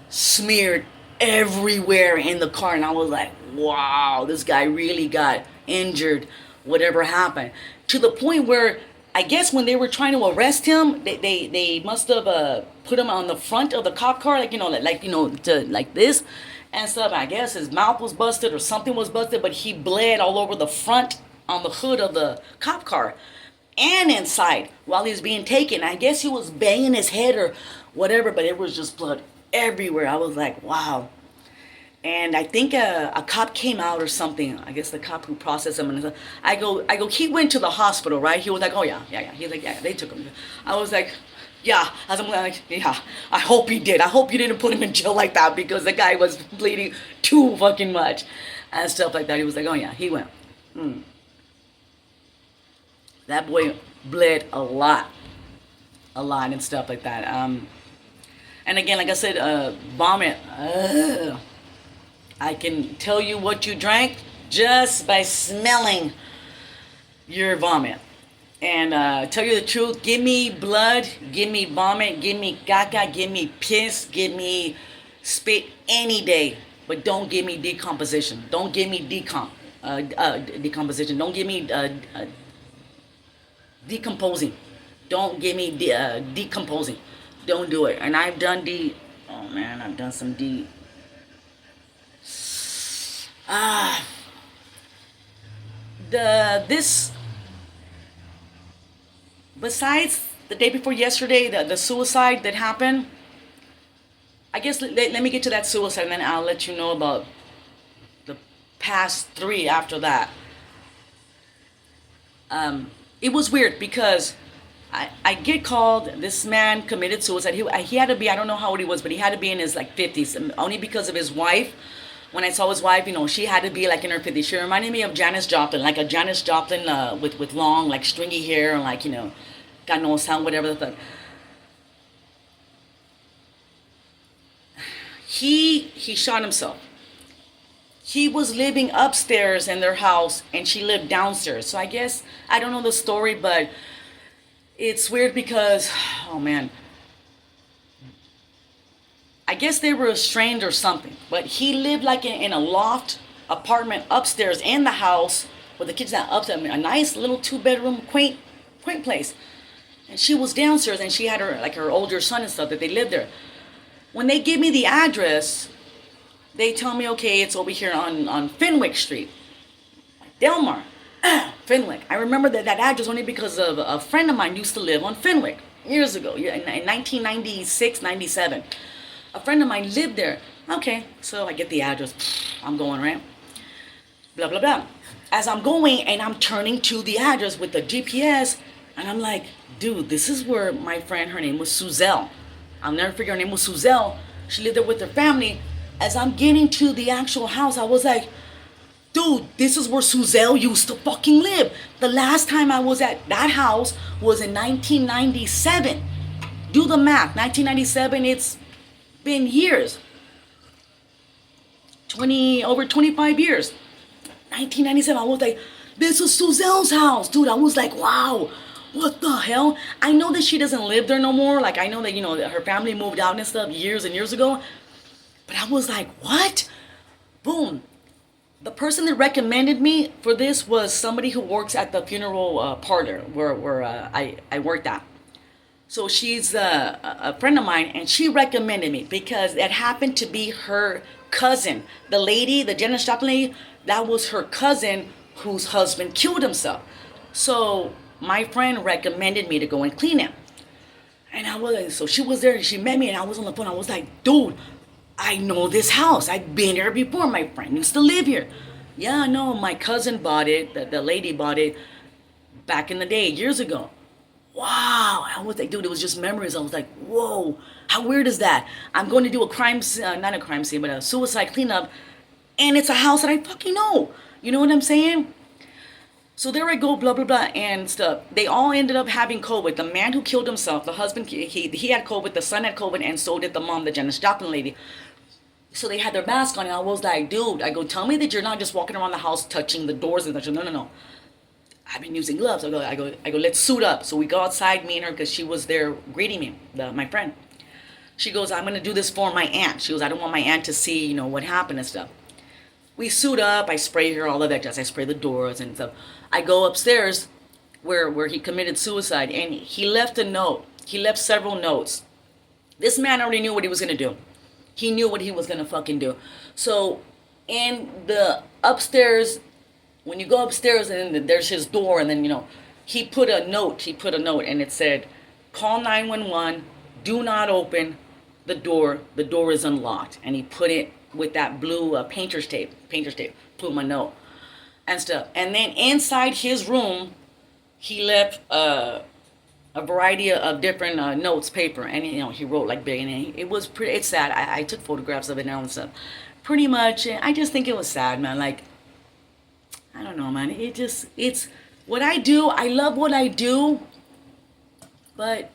smeared everywhere in the car. And I was like, wow, this guy really got injured, whatever happened. To the point where, I guess when they were trying to arrest him, they must have put him on the front of the cop car, like this and stuff. I guess his mouth was busted or something was busted, but he bled all over the front on the hood of the cop car and inside while he was being taken. I guess he was banging his head or whatever, but it was just blood everywhere. I was like, wow. And I think a cop came out or something. I guess the cop who processed him. And I go, he went to the hospital, right? He was like, oh yeah. He's like, yeah, they took him. I was like, yeah. I was like, yeah, I hope he did. I hope you didn't put him in jail like that, because the guy was bleeding too fucking much and stuff like that. He was like, oh yeah, he went. That boy bled a lot and stuff like that. And again, like I said, vomit. I can tell you what you drank just by smelling your vomit. And tell you the truth, give me blood, give me vomit, give me caca, give me piss, give me spit any day. But don't give me decomposition. Don't give me decomposition. Don't give me decomposing. Don't give me decomposing. Don't do it. And I've done I've done some this, besides the day before yesterday, the suicide that happened, I guess let me get to that suicide, and then I'll let you know about the past 3 after that. It was weird because I get called, this man committed suicide. He had to be, I don't know how old he was, but he had to be in his 50s, only because of his wife. When I saw his wife, she had to be in her 50s. She reminded me of Janis Joplin, like a Janis Joplin with long, stringy hair, and got no sound, whatever the fuck. He shot himself. He was living upstairs in their house, and she lived downstairs. So I guess, I don't know the story, but it's weird because, oh man, I guess they were estranged or something, but he lived in a loft apartment upstairs in the house with the kids upstairs. A nice little 2-bedroom, quaint place. And she was downstairs, and she had her older son and stuff that they lived there. When they give me the address, they tell me, okay, it's over here on Fenwick Street. Delmar, Fenwick. I remember that address only because of a friend of mine used to live on Fenwick years ago, in 1996, 97. A friend of mine lived there. Okay, so I get the address. I'm going, right? Blah, blah, blah. As I'm going, and I'm turning to the address with the GPS, and I'm like, dude, this is where my friend, her name was Suzelle. I'll never forget, her name was Suzelle. She lived there with her family. As I'm getting to the actual house, I was like, dude, this is where Suzelle used to fucking live. The last time I was at that house was in 1997. Do the math. 1997, it's been years. over 25 years. 1997, I was like, this is Suzelle's house, dude. I was like, wow, what the hell? I know that she doesn't live there no more. Like, I know that, that her family moved out and stuff years and years ago. But I was like, what? Boom. The person that recommended me for this was somebody who works at the funeral parlor where I worked at. So she's a friend of mine, and she recommended me because it happened to be her cousin. The lady, the Janis Joplin lady, that was her cousin whose husband killed himself. So my friend recommended me to go and clean it. And I was like, so she was there and she met me and I was on the phone. I was like, dude, I know this house. I've been here before. My friend used to live here. Yeah, no, my cousin bought it. The lady bought it back in the day, years ago. Wow. I was like, dude, it was just memories. I was like, whoa, how weird is that? I'm going to do a crime, not a crime scene, but a suicide cleanup. And it's a house that I fucking know. You know what I'm saying? So there I go, blah, blah, blah, and stuff. They all ended up having COVID. The man who killed himself, the husband, he had COVID, the son had COVID, and so did the mom, the Janis Joplin lady. So they had their mask on, and I was like, dude, I go, tell me that you're not just walking around the house touching the doors and such. No, no, no. I've been using gloves. I go, let's suit up. So we go outside, me and her, because she was there greeting me, my friend. She goes, I'm going to do this for my aunt. She goes, I don't want my aunt to see, what happened and stuff. We suit up, I spray her, all of that jazz. I spray the doors and stuff. I go upstairs where he committed suicide, and he left a note. He left several notes. This man already knew what he was going to do. He knew what he was going to fucking do. So in the upstairs, when you go upstairs and then there's his door, and then, he put a note, and it said, call 911, do not open the door is unlocked. And he put it with that blue painter's tape, put my note and stuff. And then inside his room, he left a variety of different notes, paper, and he wrote like big, and it was pretty. It's sad. I took photographs of it now and stuff. Pretty much, I just think it was sad, man. Like, I don't know, man. It's what I do. I love what I do, but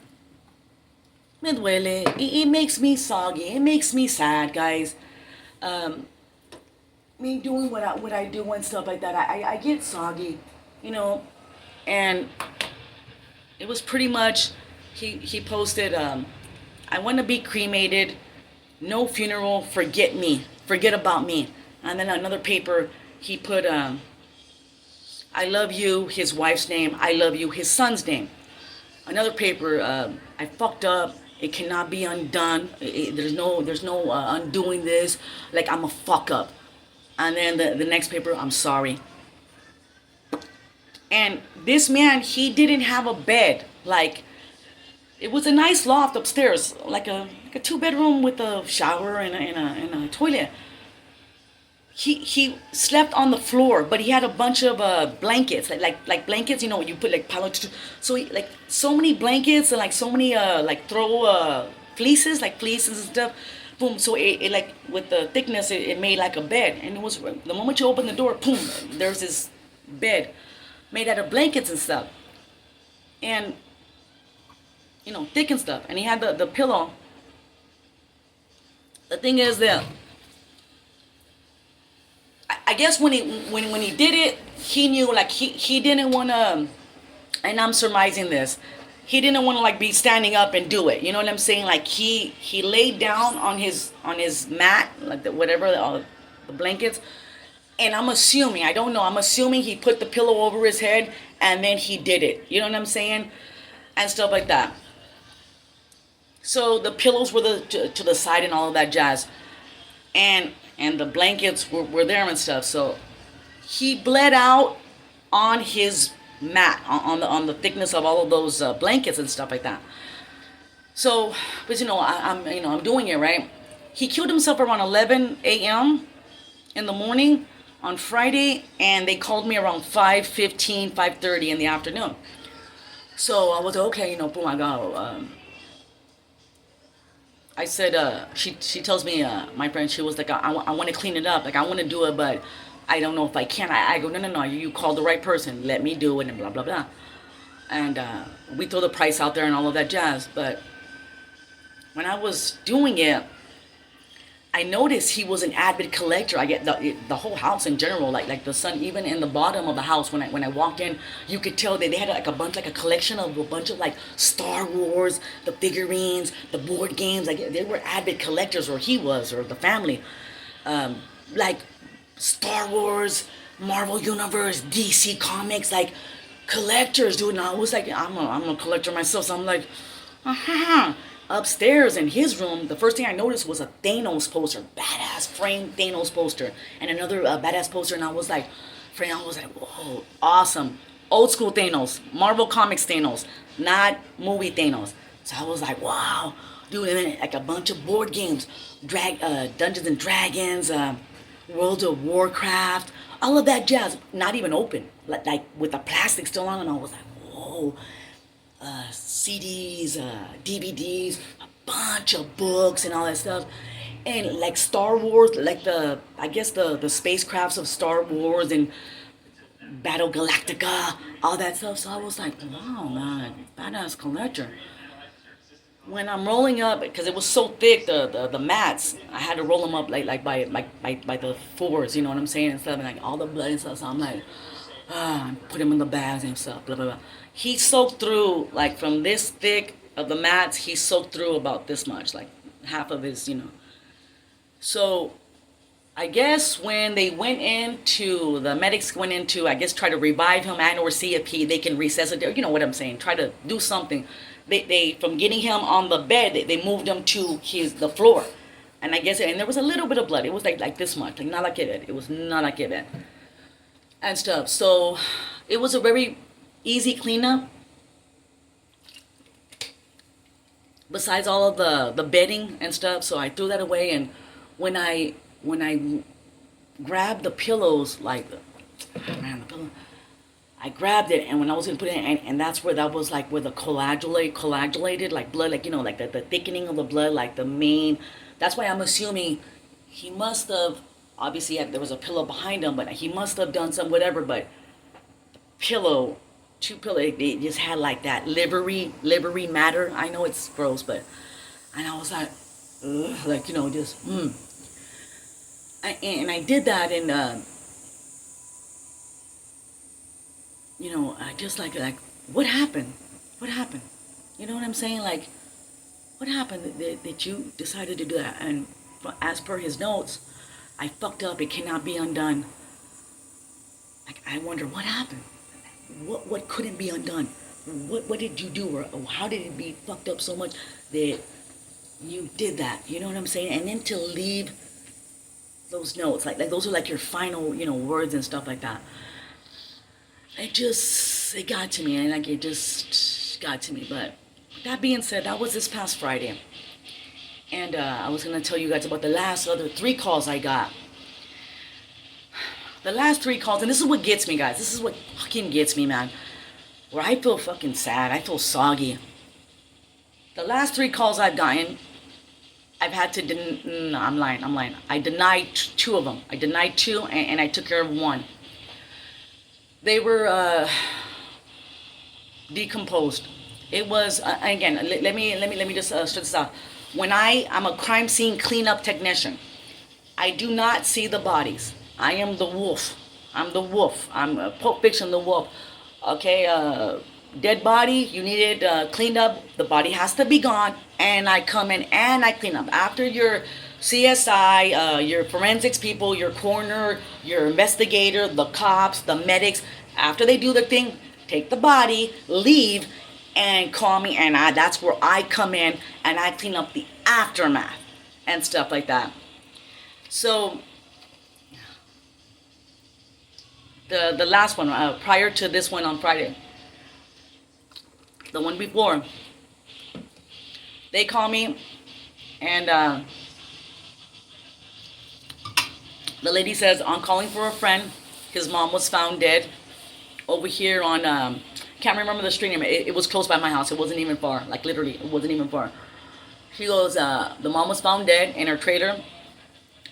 me duele. It makes me soggy. It makes me sad, guys. Me doing what I do and stuff like that, I get soggy, and it was pretty much, he posted, I want to be cremated, no funeral, forget about me. And then another paper, he put, I love you, his wife's name, I love you, his son's name. Another paper, I fucked up, it cannot be undone. There's no undoing this. Like, I'm a fuck up. And then the next paper, I'm sorry. And this man, he didn't have a bed. Like, it was a nice loft upstairs, like a 2-bedroom with a shower and a toilet. He slept on the floor, but he had a bunch of blankets, like blankets, you put like palo. So like so many blankets and like so many throw fleeces and stuff. Boom. So it like with the thickness, it made like a bed, and it was the moment you open the door, boom, there's this bed made out of blankets and stuff, and thick and stuff. And he had the pillow. The thing is that, I guess when he did it, he knew, like, he didn't want to, and I'm surmising this, he didn't want to like be standing up and do it. You know what I'm saying? Like, he laid down on his mat, like the blankets, and I'm assuming, I don't know, I'm assuming he put the pillow over his head and then he did it. You know what I'm saying? And stuff like that. So the pillows were to the side and all of that jazz, and the blankets were there and stuff. So he bled out on his mat, on the thickness of all of those blankets and stuff like that. So, but I'm doing it right. He killed himself around 11 a.m. in the morning on Friday, and they called me around 5:15, 5:30 in the afternoon. So I was like, okay, boom, I go. I said, she tells me, my friend, she was like, I want to clean it up. Like, I want to do it, but I don't know if I can. I go, no, you called the right person. Let me do it, and blah, blah, blah. And we throw the price out there and all of that jazz. But when I was doing it, I noticed he was an avid collector. I get the whole house in general, like the son, even in the bottom of the house. When I walked in, you could tell that they had like a bunch, like a collection of a bunch of like Star Wars, the figurines, the board games. Like they were avid collectors, or he was, or the family. Like Star Wars, Marvel Universe, DC Comics, like collectors, dude. And I was like, I'm a collector myself, so I'm like, uh-huh. Upstairs in his room, the first thing I noticed was a Thanos poster, badass framed Thanos poster, and another badass poster. And I was like, whoa, awesome, old school Thanos, Marvel Comics Thanos, not movie Thanos. So I was like, wow, dude. And then like a bunch of board games, Dungeons and Dragons, World of Warcraft, all of that jazz, not even open, like with the plastic still on. And I was like, whoa. CDs, DVDs, a bunch of books and all that stuff. And like Star Wars, like I guess the spacecrafts of Star Wars and Battle Galactica, all that stuff. So I was like, wow, man, badass collector. When I'm rolling up, because it was so thick, the mats, I had to roll them up like by the fours, you know what I'm saying, and stuff, and like all the blood and stuff. So I'm like, put him in the bags and stuff, blah blah blah. He soaked through, like, from this thick of the mats, he soaked through about this much, like half of his, So I guess when they went into, the medics went into, I guess, try to revive him and or see if they can resuscitate, you know what I'm saying, try to do something. They from getting him on the bed, they moved him to the floor. And I guess, and there was a little bit of blood. It was like this much, like not like it. It was not like it. And stuff. So it was a very easy cleanup. Besides all of the bedding and stuff, so I threw that away. And when I grabbed the pillows, like, man, the pillow, I grabbed it, and when I was gonna put it in, and that's where that was, like, where the coagulated, like blood, like, like the thickening of the blood, like the main. That's why I'm assuming he must have, obviously there was a pillow behind him, but he must have done some whatever. But pillow, two pillow, they just had like that livery matter. I know it's gross, but, and I was like, ugh, like, just and I did that, and I just like what happened? What happened? You know what I'm saying? Like, what happened that you decided to do that? And as per his notes, I fucked up. It cannot be undone. Like, I wonder what happened. What couldn't be undone? What did you do? Or how did it be fucked up so much that you did that? You know what I'm saying? And then to leave those notes, like those are like your final, words and stuff like that. It got to me, and like it just got to me. But that being said, that was this past Friday. And I was going to tell you guys about the last other 3 calls I got. The last 3 calls, and this is what gets me, guys. This is what fucking gets me, man. Where I feel fucking sad. I feel soggy. The last 3 calls I've gotten, I've had to, no, I'm lying. I denied 2 of them. I denied 2, and I took care of 1. They were decomposed. It was, again, let me just stress this out. When I'm a crime scene cleanup technician, I do not see the bodies. I am the wolf. I'm the wolf. I'm Pulp Fiction, the wolf. Okay, dead body, you need it cleaned up. The body has to be gone, and I come in and I clean up. After your CSI, your forensics people, your coroner, your investigator, the cops, the medics, after they do their thing, take the body, leave, and call me, and that's where I come in and I clean up the aftermath and stuff like that. So the last one, prior to this one on Friday, the one before, they call me, and the lady says, I'm calling for a friend. His mom was found dead over here on, can't remember the street name. It was close by my house. It wasn't even far. Like, literally, it wasn't even far. She goes, the mom was found dead in her trailer,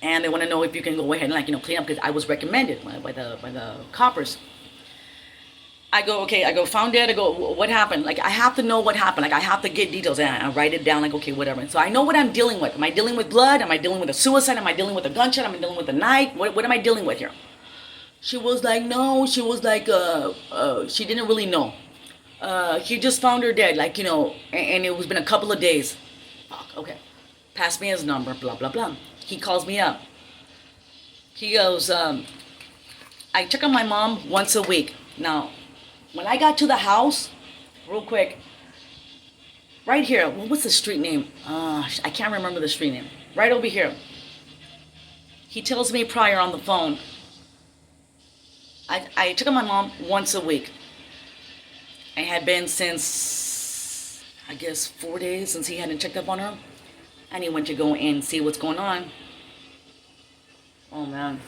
and they want to know if you can go ahead and, like, clean up, because I was recommended by the coppers. I go, okay, I go, found dead. I go, what happened? Like, I have to know what happened. Like, I have to get details. And I write it down, like, okay, whatever. So I know what I'm dealing with. Am I dealing with blood? Am I dealing with a suicide? Am I dealing with a gunshot? Am I dealing with a knife? What am I dealing with here? She was like, no. She was like, she didn't really know. He just found her dead, like, and it was been a couple of days. Fuck, okay. Pass me his number, blah, blah, blah. He calls me up. He goes, I check on my mom once a week. Now, when I got to the house, real quick, right here, what's the street name? I can't remember the street name. Right over here. He tells me prior on the phone, I took on my mom once a week. It had been since, I guess, 4 days since he hadn't checked up on her. And he went to go and see what's going on. Oh, man.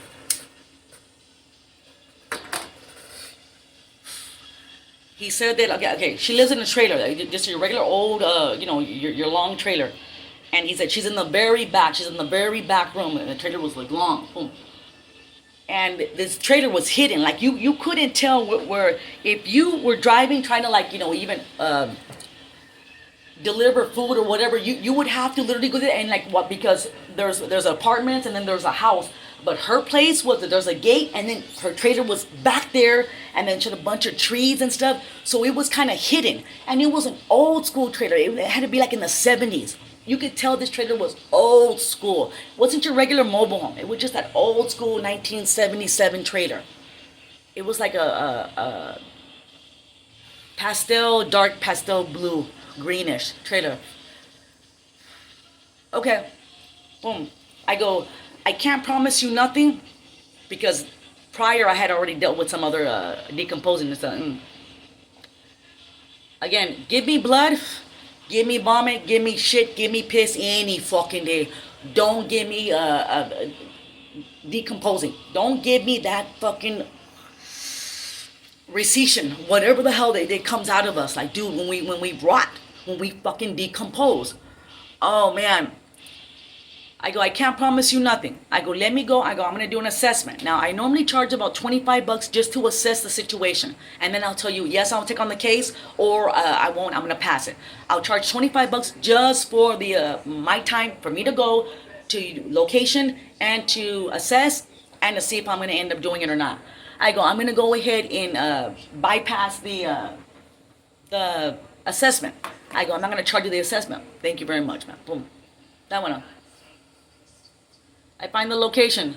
He said that, okay, she lives in a trailer, just your regular old, your long trailer. And he said she's in the very back. She's in the very back room. And the trailer was like long. Boom. And this trailer was hidden. Like you couldn't tell where if you were driving, trying to like, even deliver food or whatever, you would have to literally go there and like what, because there's apartments and then there's a house. But her place was that there's a gate and then her trailer was back there and then she had a bunch of trees and stuff. So it was kind of hidden. And it was an old school trailer. It had to be like in the 70s. You could tell this trailer was old school. It wasn't your regular mobile home. It was just that old school 1977 trailer. It was like a dark pastel blue, greenish trailer. Okay, boom. I go, I can't promise you nothing because prior I had already dealt with some other decomposing and stuff. Again, give me blood. Give me vomit, give me shit, give me piss any fucking day. Don't give me decomposing. Don't give me that fucking recession, whatever the hell that comes out of us. Like, dude, when we rot, when we fucking decompose. Oh man. I go, I can't promise you nothing. I go, let me go. I go, I'm going to do an assessment. Now, I normally charge about $25 just to assess the situation. And then I'll tell you, yes, I'll take on the case, or I won't. I'm going to pass it. I'll charge $25 just for the my time for me to go to location and to assess and to see if I'm going to end up doing it or not. I go, I'm going to go ahead and bypass the assessment. I go, I'm not going to charge you the assessment. Thank you very much, man. Boom. That went on. I find the location.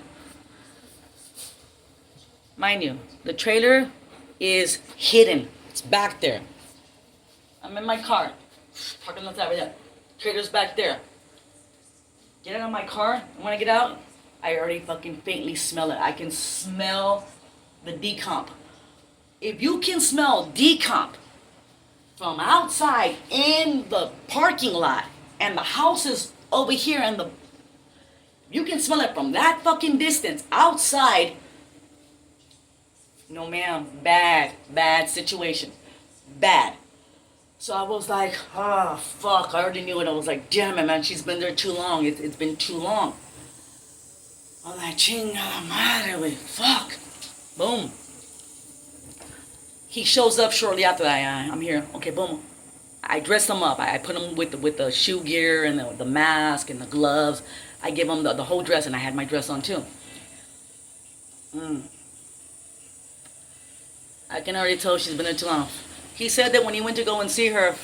Mind you, the trailer is hidden. It's back there. I'm in my car. Parking lot's over there. Trailer's back there. Get out of my car. And when I get out, I already fucking faintly smell it. I can smell the decomp. If you can smell decomp from outside in the parking lot and the house is over here and you can smell it from that fucking distance outside. No, ma'am. Bad situation. Bad. So I was like, oh, fuck. I already knew it. I was like, damn it, man. She's been there too long. It's been too long. I'm like, chingada madre, fuck. Boom. He shows up shortly after that. I'm here. Okay, boom. I dress him up. I put him with the shoe gear and the mask and the gloves. I give him the whole dress, and I had my dress on too. I can already tell she's been there too long. He said that when he went to go and see her,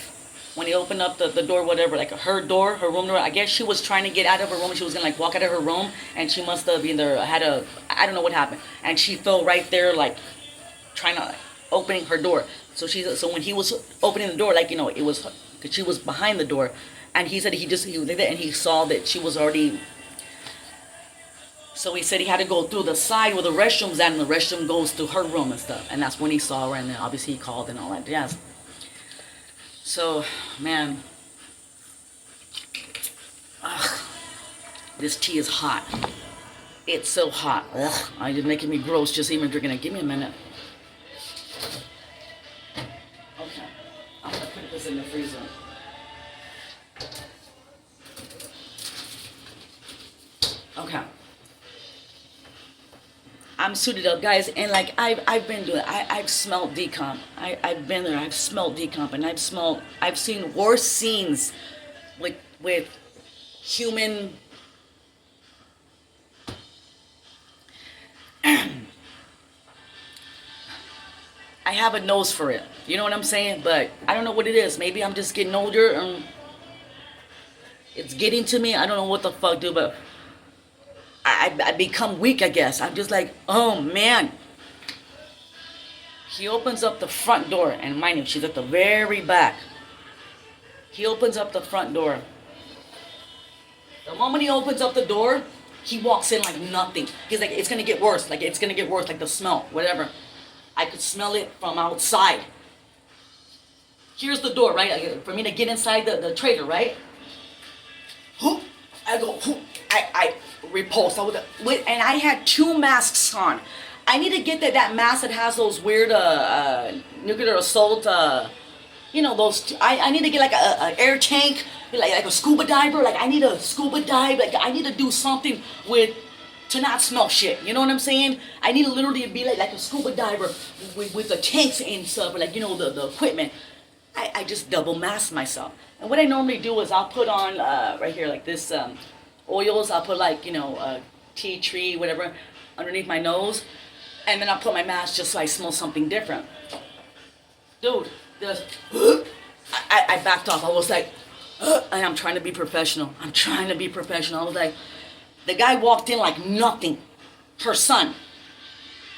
when he opened up the door, whatever, like her door, her room door, I guess she was trying to get out of her room. She was going to like walk out of her room, and she must have either I don't know what happened. And she fell right there, like trying to opening her door. So when he was opening the door, like, it was, because she was behind the door. And he said he was there and he saw that she was already. So he said he had to go through the side where the restroom's at, and the restroom goes to her room and stuff. And that's when he saw her, and then obviously he called and all that jazz. So, man, this tea is hot. It's so hot. Ugh, it's making me gross just even drinking it. Give me a minute. Okay, I'm gonna put this in the freezer. Okay. I'm suited up, guys, and like I've been doing. I've smelled decomp. I've been there. I've smelled decomp, and I've seen worse scenes with human. I have a nose for it. You know what I'm saying? But I don't know what it is. Maybe I'm just getting older and it's getting to me. I don't know what the fuck, dude, but I become weak, I guess. I'm just like, oh man. He opens up the front door, and mind you, she's at the very back. He opens up the front door. The moment he opens up the door, he walks in like nothing. He's like, it's gonna get worse. Like, it's gonna get worse. Like the smell, whatever. I could smell it from outside. Here's the door, right? For me to get inside the trailer, right? I go, I repulsed. And I had 2 masks on. I need to get that mask that has those weird nuclear assault, you know, those. I need to get like a air tank, like a scuba diver. Like I need a scuba dive. Like I need to do something to not smell shit. You know what I'm saying? I need to literally be like a scuba diver with the tanks and stuff, like, you know, the equipment. I just double mask myself. And what I normally do is I'll put on, right here, like this, oils. I'll put like, you know, tea tree, whatever, underneath my nose. And then I'll put my mask just so I smell something different. Dude, I backed off. I was like, and I'm trying to be professional. I was like, the guy walked in like nothing. Her son.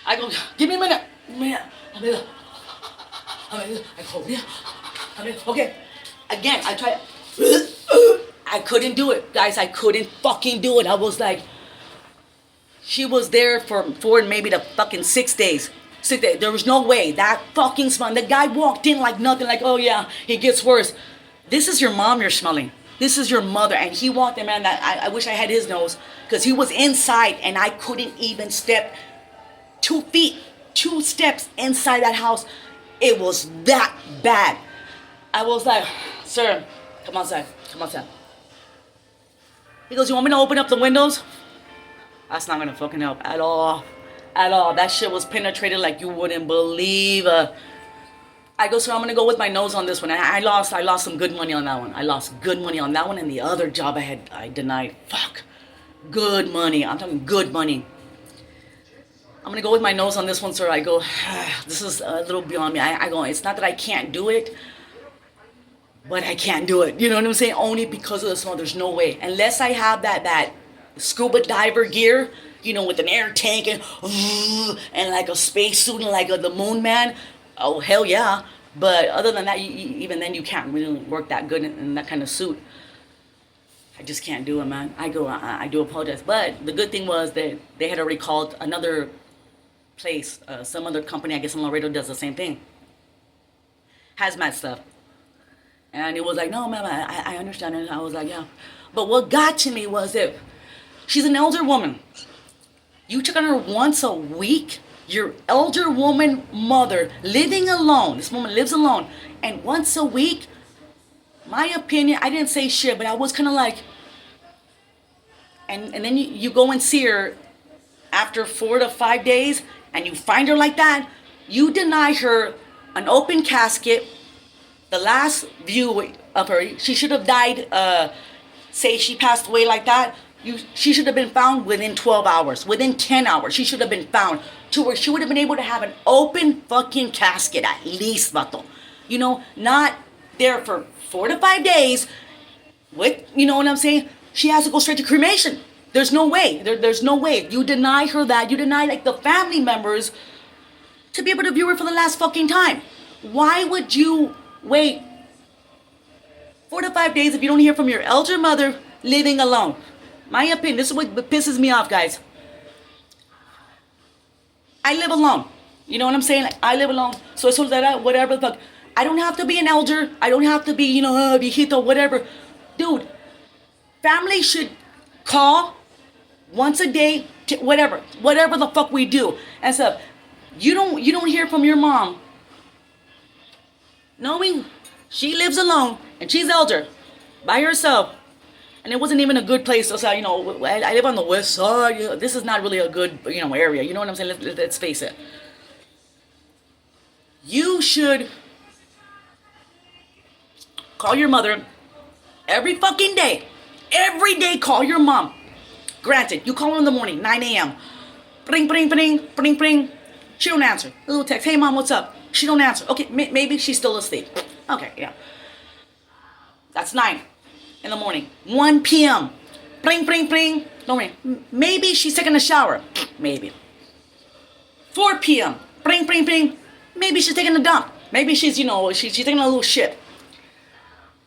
I go, give me a minute. Man, I go, yeah. Okay. Again, I tried. I couldn't do it, guys. I couldn't fucking do it. I was like, she was there for maybe the fucking 6 days. 6 days. There was no way. That fucking smell. The guy walked in like nothing. Like, oh yeah, it gets worse. This is your mom you're smelling. This is your mother. And he walked in, man. I wish I had his nose. Because he was inside and I couldn't even step 2 feet. 2 steps inside that house. It was that bad. I was like, sir, come outside. Come outside. He goes, you want me to open up the windows? That's not gonna fucking help at all. At all. That shit was penetrated like you wouldn't believe. I go, sir, I'm gonna go with my nose on this one. I lost some good money on that one. I lost good money on that one, and the other job I denied. Fuck. Good money. I'm talking good money. I'm gonna go with my nose on this one, sir. I go, this is a little beyond me. I go, it's not that I can't do it, but I can't do it. You know what I'm saying? Only because of the smell. There's no way. Unless I have that scuba diver gear, you know, with an air tank and like a spacesuit and like the moon man. Oh, hell yeah. But other than that, even then you can't really work that good in that kind of suit. I just can't do it, man. I do apologize. But the good thing was that they had already called another place, some other company, I guess in Laredo does the same thing. Hazmat stuff. And it was like, no, ma'am, I understand. And I was like, yeah. But what got to me was that she's an elder woman. You check on her once a week. Your elder woman mother living alone. This woman lives alone. And once a week, my opinion, I didn't say shit, but I was kind of like, and then you go and see her after 4 to 5 days, and you find her like that. You deny her an open casket. The last view of her, she should have died, say she passed away like that. She should have been found within 12 hours, within 10 hours. She should have been found to where she would have been able to have an open fucking casket at least, vato. You know, not there for 4 to 5 days with, you know what I'm saying? She has to go straight to cremation. There's no way. There's no way. You deny her that. You deny like the family members to be able to view her for the last fucking time. Why would you wait 4 to 5 days if you don't hear from your elder mother living alone? My opinion, this is what pisses me off, guys. I live alone. You know what I'm saying? Like, I live alone. So that whatever the fuck. I don't have to be an elder. I don't have to be, you know, viejito, whatever. Dude, family should call once a day, whatever the fuck we do and stuff. You don't hear from your mom, knowing she lives alone and she's elder, by herself. And it wasn't even a good place. So, I live on the west side. This is not really a good, area. You know what I'm saying? Let's face it. You should call your mother every fucking day. Every day, call your mom. Granted, you call her in the morning, 9 a.m. Bring, bring, bring, bring, bring. She don't answer. A little text. Hey, mom, what's up? She don't answer. Okay, maybe she's still asleep. Okay, yeah. That's 9 in the morning. 1 p.m. Bring, bring, bring. Don't worry. Maybe she's taking a shower. Maybe. 4 p.m. Bring, bring, bring. Maybe she's taking a dump. Maybe she's, she's taking a little shit.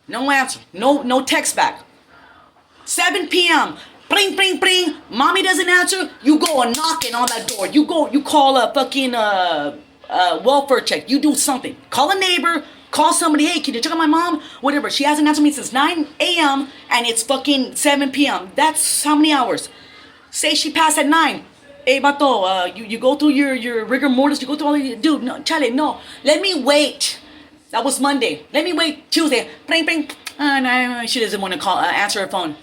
No answer. No text back. 7 p.m. Bring, bring, bring. Mommy doesn't answer. You go and knocking on that door. You call a fucking welfare check. You do something. Call a neighbor. Call somebody. Hey, can you check on my mom? Whatever. She hasn't answered me since 9 a.m. and it's fucking 7 p.m. That's how many hours? Say she passed at 9. Hey, Bato, you go through your rigor mortis. You go through all the... Dude, no, Charlie, no. Let me wait. That was Monday. Let me wait Tuesday. Bring, bring. No, she doesn't want to call, answer her phone.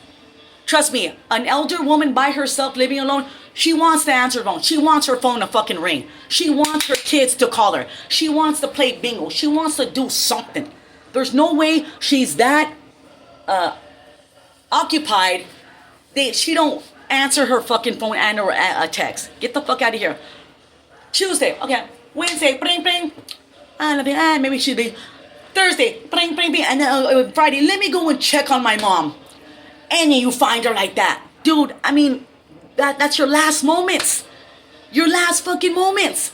Trust me, an elder woman by herself living alone, she wants to answer her phone. She wants her phone to fucking ring. She wants her kids to call her. She wants to play bingo. She wants to do something. There's no way she's that occupied that she don't answer her fucking phone and or a text. Get the fuck out of here. Tuesday, okay. Wednesday, bring, bring. Maybe she'll be Thursday, bring, bring, bring. And then Friday, let me go and check on my mom. And you find her like that. Dude, I mean, that's your last moments. Your last fucking moments.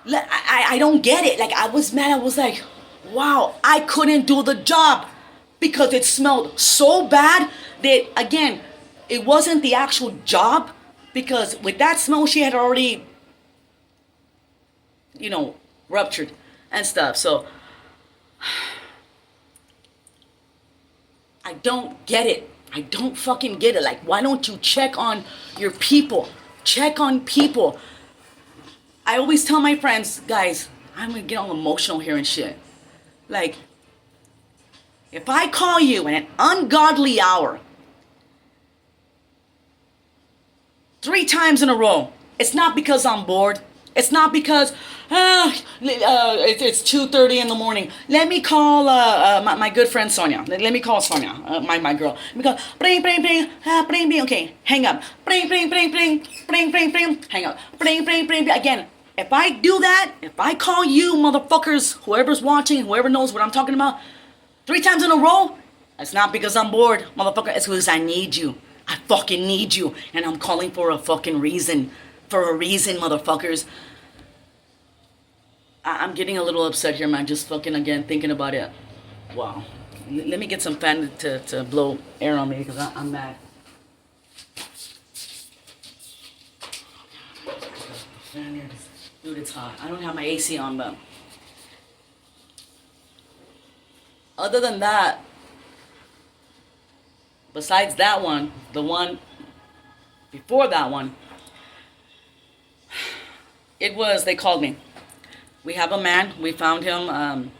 I don't get it. Like, I was mad. I was like, wow, I couldn't do the job because it smelled so bad that, again, it wasn't the actual job, because with that smell, she had already, ruptured and stuff. So, I don't get it. I don't fucking get it. Like, why don't you check on your people? Check on people. I always tell my friends, guys, I'm gonna get all emotional here and shit. Like, if I call you in an ungodly hour 3 times in a row, it's not because I'm bored. It's not because it's 2:30 in the morning. Let me call my good friend Sonia. Let me call Sonia, my girl. Let me call. Bring, bring, bring. Bring, bring. Okay, hang up. Bring, bring, bring, bring. Bring, bring, bring. Hang up. Bring, bring, bring. Again, if I do that, if I call you motherfuckers, whoever's watching, whoever knows what I'm talking about, 3 times in a row, it's not because I'm bored, motherfucker. It's because I need you. I fucking need you, and I'm calling for a fucking reason. For a reason, motherfuckers. I'm getting a little upset here, man. Just fucking, again, thinking about it. Wow. Let me get some fan to blow air on me, because I'm mad. Dude, it's hot. I don't have my AC on, but... Other than that, besides that one, the one before that one, they called me. We have a man, we found him,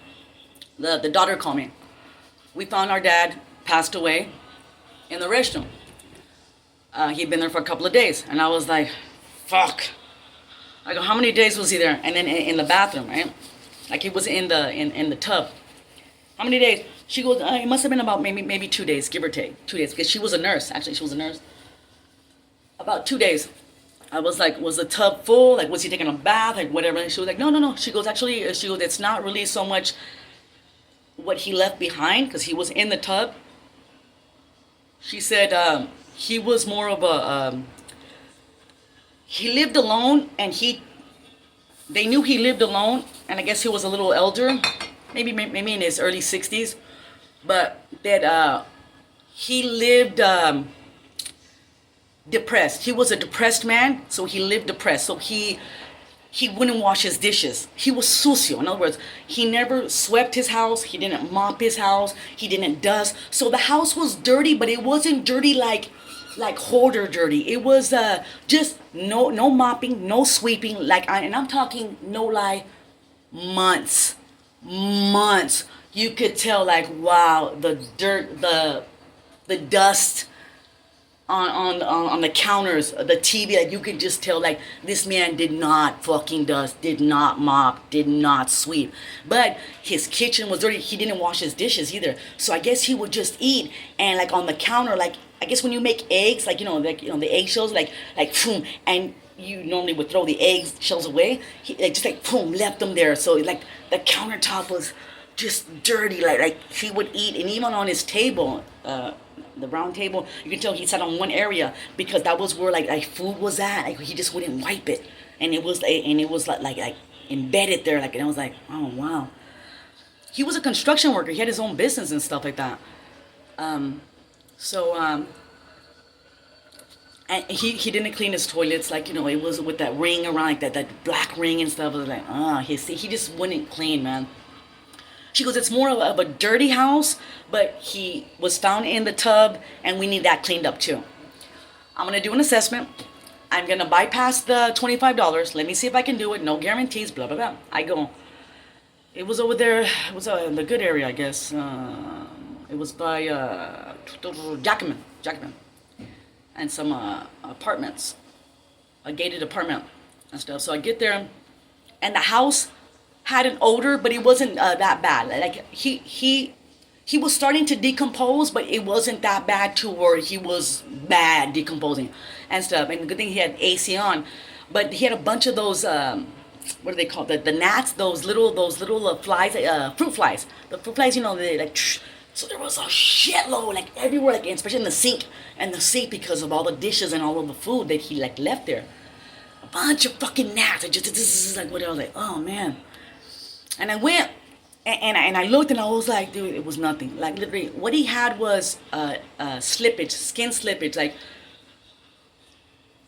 the daughter called me. We found our dad passed away in the restroom. He'd been there for a couple of days, and I was like, fuck. I go, how many days was he there? And then in the bathroom, right? Like, he was in the tub. How many days? She goes, it must have been about maybe 2 days, give or take. 2 days, because she was a nurse. Actually, she was a nurse. About 2 days. I was like, was the tub full? Like, was he taking a bath? Like, whatever. And she was like, no. She goes, actually, it's not really so much what he left behind, because he was in the tub. She said he was more of a, he lived alone, and they knew he lived alone, and I guess he was a little elder, maybe in his early 60s, but that he lived depressed. He was a depressed man, so he lived depressed. So he wouldn't wash his dishes. He was sucio. In other words, he never swept his house. He didn't mop his house. He didn't dust. So the house was dirty, but it wasn't dirty like hoarder dirty. It was just no mopping, no sweeping. And I'm talking, no lie, months. You could tell, like, wow, the dirt, the dust on the counters, the TV, like you could just tell like this man did not fucking dust, did not mop, did not sweep. But his kitchen was dirty. He didn't wash his dishes either. So I guess he would just eat, and like on the counter, like I guess when you make eggs, like the eggshells, like boom, and you normally would throw the egg shells away. He like just like boom left them there. So like the countertop was just dirty. Like he would eat, and even on his table, the round table, you can tell he sat on one area because that was where like food was at. Like he just wouldn't wipe it, and it was like embedded there. Like and I was like, oh wow. He was a construction worker. He had his own business and stuff like that. So and he didn't clean his toilets, like it was with that ring around, like that black ring and stuff. I was like, he just wouldn't clean, man. She goes, it's more of a dirty house, but he was found in the tub, and we need that cleaned up too. I'm gonna do an assessment. I'm gonna bypass the $25. Let me see if I can do it. No guarantees. Blah blah blah. I go. It was over there. It was in the good area, I guess. It was by Jackman, and some apartments, a gated apartment and stuff. So I get there, and the house had an odor, but it wasn't that bad. Like he was starting to decompose, but it wasn't that bad to where he was bad decomposing and stuff. And the good thing he had AC on, but he had a bunch of those what are they called? The gnats, those little flies, fruit flies. The fruit flies, they like. So there was a shitload, like everywhere, like especially in the sink because of all the dishes and all of the food that he like left there. A bunch of fucking gnats. This is like what I was like, oh man. And I went and I looked and I was like, dude, it was nothing. Like literally, what he had was slippage, skin slippage. Like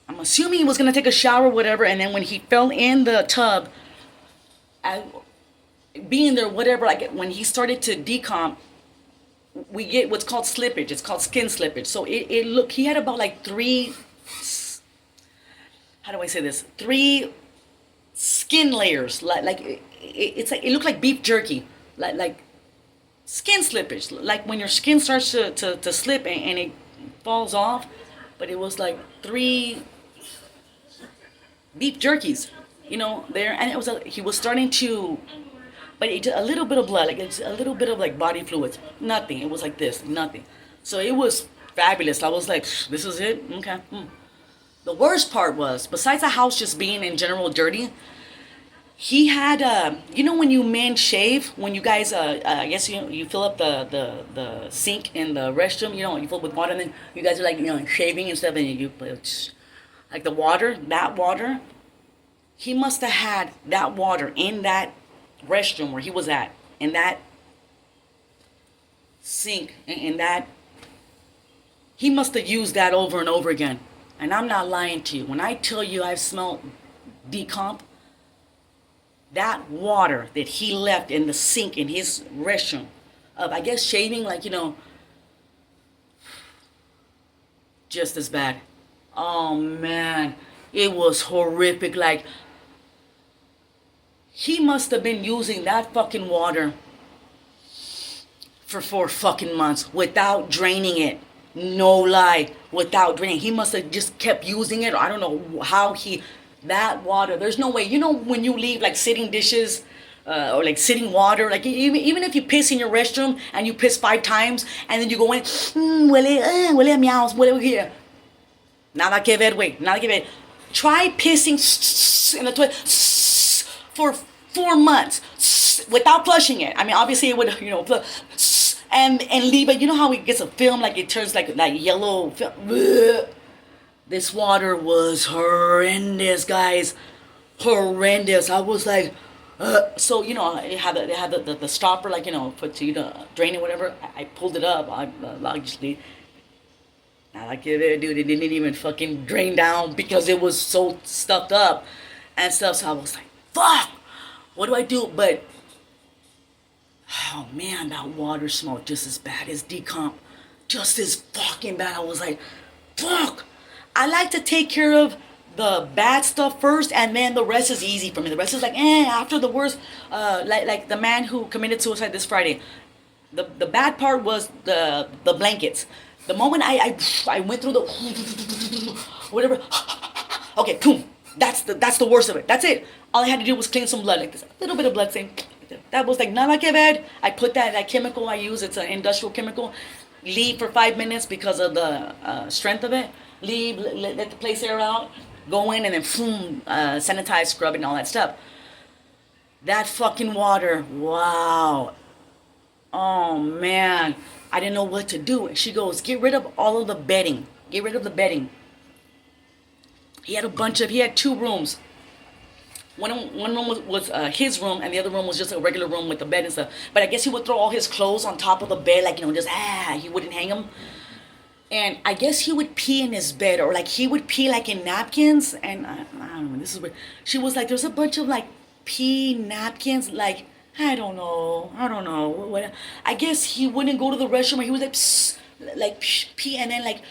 I'm assuming he was gonna take a shower, or whatever. And then when he fell in the tub, being there, whatever. Like when he started to decomp, we get what's called slippage. It's called skin slippage. So it looked. He had about like three. How do I say this? 3 skin layers. It's like it looked like beef jerky. Like skin slippage. Like when your skin starts to slip and it falls off. But it was like 3 beef jerkies. There, and it was he was starting to. But a little bit of blood, like it's a little bit of like body fluids. Nothing. It was like this, nothing. So it was fabulous. I was like, this is it? Okay. The worst part was, besides the house just being in general dirty, he had, when you men shave, when you guys, I guess you fill up the sink in the restroom, you fill it with water, and then you guys are like, shaving and stuff, and you put, like the water, that water, he must have had that water in that restroom where he was at, in that sink, in that, he must have used that over and over again. And I'm not lying to you. When I tell you I've smelled decomp, that water that he left in the sink in his restroom, of I guess shaving, like, just as bad. Oh man, it was horrific. Like, he must have been using that fucking water for 4 fucking months without draining it. No lie, without draining. He must have just kept using it. I don't know how that water, there's no way. When you leave like sitting dishes or like sitting water, like even if you piss in your restroom and you piss 5 times and then you go in, huele a meows, huele here. Nada que ver, güey, nada que ver. Try pissing in the toilet for 4 months without flushing it. I mean, obviously it would, and leave it. You know how it gets a film, like it turns like yellow film. This water was horrendous, guys. Horrendous. I was like, so it had the stopper, like for to drain it, whatever. I pulled it up. Obviously, now like it, dude, it didn't even fucking drain down because it was so stuffed up and stuff. So I was like, fuck. What do I do? But, oh man, that water smelled just as bad as decomp. Just as fucking bad. I was like, fuck. I like to take care of the bad stuff first, and then the rest is easy for me. The rest is like, after the worst. Like the man who committed suicide this Friday. The bad part was the blankets. The moment I went through the whatever, okay, boom. That's the worst of it. That's it. All I had to do was clean some blood, like this, a little bit of blood stain. That was like not like it bad. I put that chemical I use. It's an industrial chemical. Leave for 5 minutes because of the strength of it. Leave, let the place air out. Go in and then boom, sanitize, scrub, and all that stuff. That fucking water, wow. Oh man, I didn't know what to do. She goes, get rid of all of the bedding. Get rid of the bedding. He had 2 rooms. One room was his room, and the other room was just a regular room with the bed and stuff. But I guess he would throw all his clothes on top of the bed, like, just, he wouldn't hang them. And I guess he would pee in his bed, or like he would pee like in napkins. And I don't know, this is weird. She was like, there's a bunch of like pee napkins, like, I don't know. What, I guess he wouldn't go to the restroom, or he was like, psst, like pee, and then like,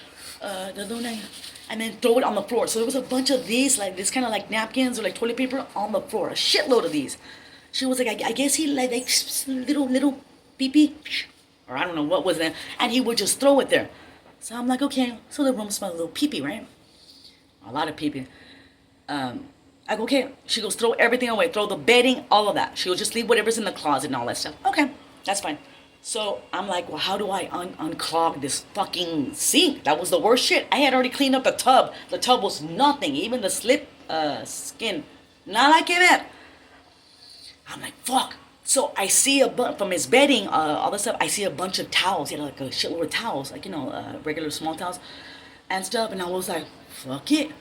and then throw it on the floor. So there was a bunch of these, like this kind of like napkins or like toilet paper on the floor, a shitload of these. She was like, I guess he like little pee pee, or I don't know what was that, and he would just throw it there. So I'm like, okay, so the room smells a little pee pee, right? A lot of pee pee. I go, okay. She goes, throw everything away, throw the bedding, all of that. She will just leave whatever's in the closet and all that stuff. Okay, that's fine. So I'm like, well, how do I unclog this fucking sink? That was the worst shit. I had already cleaned up the tub. The tub was nothing. Even the slip skin, not like it. I'm like, fuck. So I see from his bedding, all this stuff. I see a bunch of towels. He had like a shitload of towels, like regular small towels and stuff. And I was like, fuck it.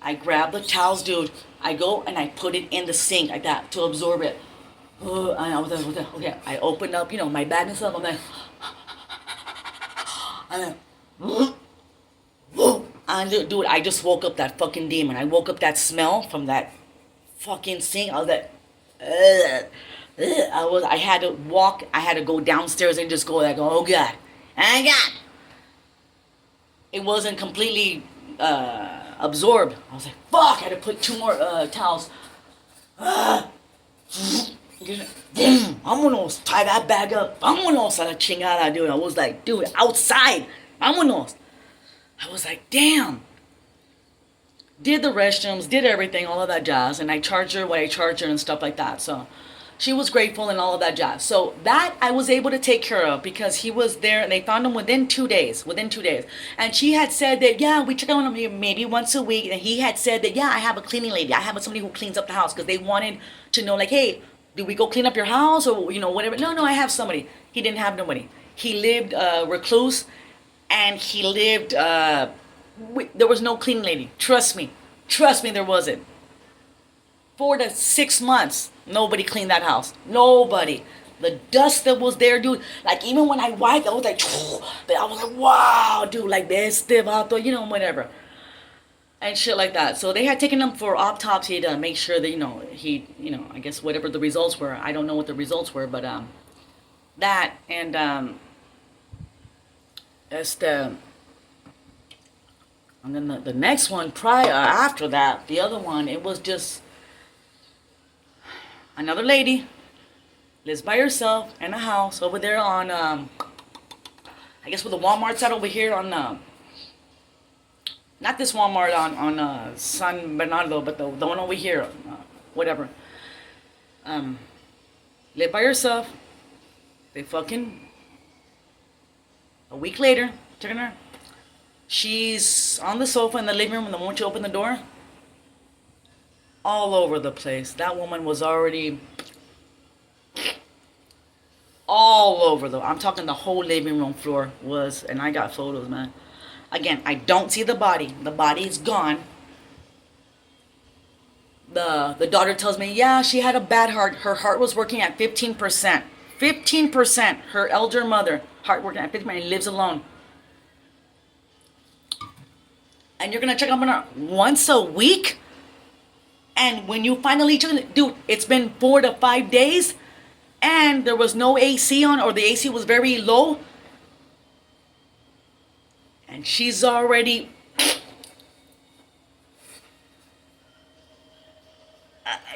I grab the towels, dude. I go and I put it in the sink like that to absorb it. And I was like, okay. I opened up, my bag and stuff. I'm like, and dude, I just woke up that fucking demon. I woke up that smell from that fucking sink. I was like, I had to walk. I had to go downstairs and just go like, oh god, It wasn't completely absorbed. I was like, fuck. I had to put 2 more towels. Vámonos, tie that bag up. Vámonos a la chingada, dude. I was like, dude, outside. Vámonos. I was like, damn. Did the restrooms, did everything, all of that jazz. And I charged her what I charged her and stuff like that. So she was grateful and all of that jazz. So that I was able to take care of because he was there and they found him within 2 days. And she had said that, yeah, we check on him maybe once a week. And he had said that, yeah, I have a cleaning lady. I have somebody who cleans up the house because they wanted to know, like, hey, do we go clean up your house or, whatever? No, I have somebody. He didn't have nobody. He lived recluse and he lived, there was no cleaning lady. Trust me, there wasn't. 4 to 6 months, nobody cleaned that house. Nobody. The dust that was there, dude, like even when I wiped, I was like, wow, dude, like this, whatever. And shit like that. So they had taken him for autopsy to make sure that, he, I guess whatever the results were. I don't know what the results were, but that and and then the next one after that, the other one, it was just another lady lives by herself in a house over there on I guess where the Walmart's at over here on not this Walmart on San Bernardo, but the one over here, whatever. Live by herself. They fucking, a week later, checking her. She's on the sofa in the living room, and the moment you open the door, all over the place. That woman was already all over I'm talking the whole living room floor was, and I got photos, man. Again, I don't see the body. The body is gone. The daughter tells me, yeah, she had a bad heart. Her heart was working at 15%. 15%. Her elder mother, heart working at 15%, and lives alone. And you're going to check up on her once a week? And when you finally check, dude, it's been 4 to 5 days, and there was no AC on, or the AC was very low. And she's already,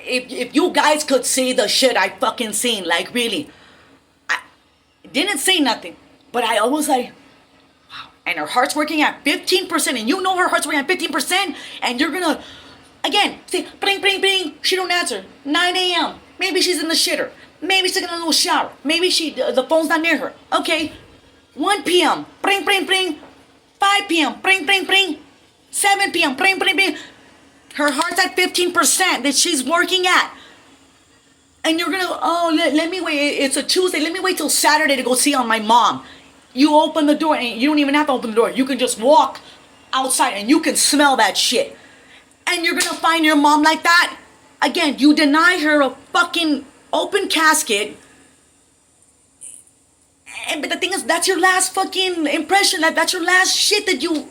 if you guys could see the shit I fucking seen, like really, I didn't say nothing, but I was like, wow. and her heart's working at 15%, and you know her heart's working at 15%, and you're gonna, again, say, bling, bling, bling, she don't answer. 9 a.m., maybe she's in the shitter. Maybe she's taking a little shower. Maybe the phone's not near her. Okay. 1 p.m., bring, bring, bring. 5 p.m., bring, bring, bring. 7 p.m., bring, bring, bring. Her heart's at 15% that she's working at. And you're gonna, oh, let me wait. It's a Tuesday. Let me wait till Saturday to go see on my mom. You open the door, and you don't even have to open the door. You can just walk outside, and you can smell that shit. And you're gonna find your mom like that? Again, you deny her a fucking open casket. But the thing is, that's your last fucking impression. That's your last shit that you...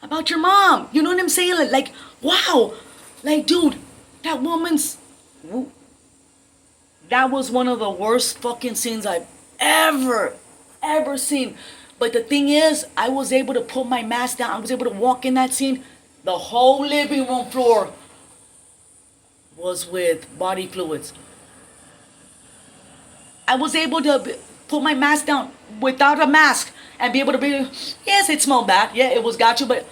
about your mom. You know what I'm saying? Like, wow. Like, dude, that woman's... that was one of the worst fucking scenes I've ever seen. But the thing is, I was able to put my mask down. I was able to walk in that scene. The whole living room floor was with body fluids. I was able to put my mask down without a mask and be able to breathe. Yes, it smelled bad. Yeah, it was got you, but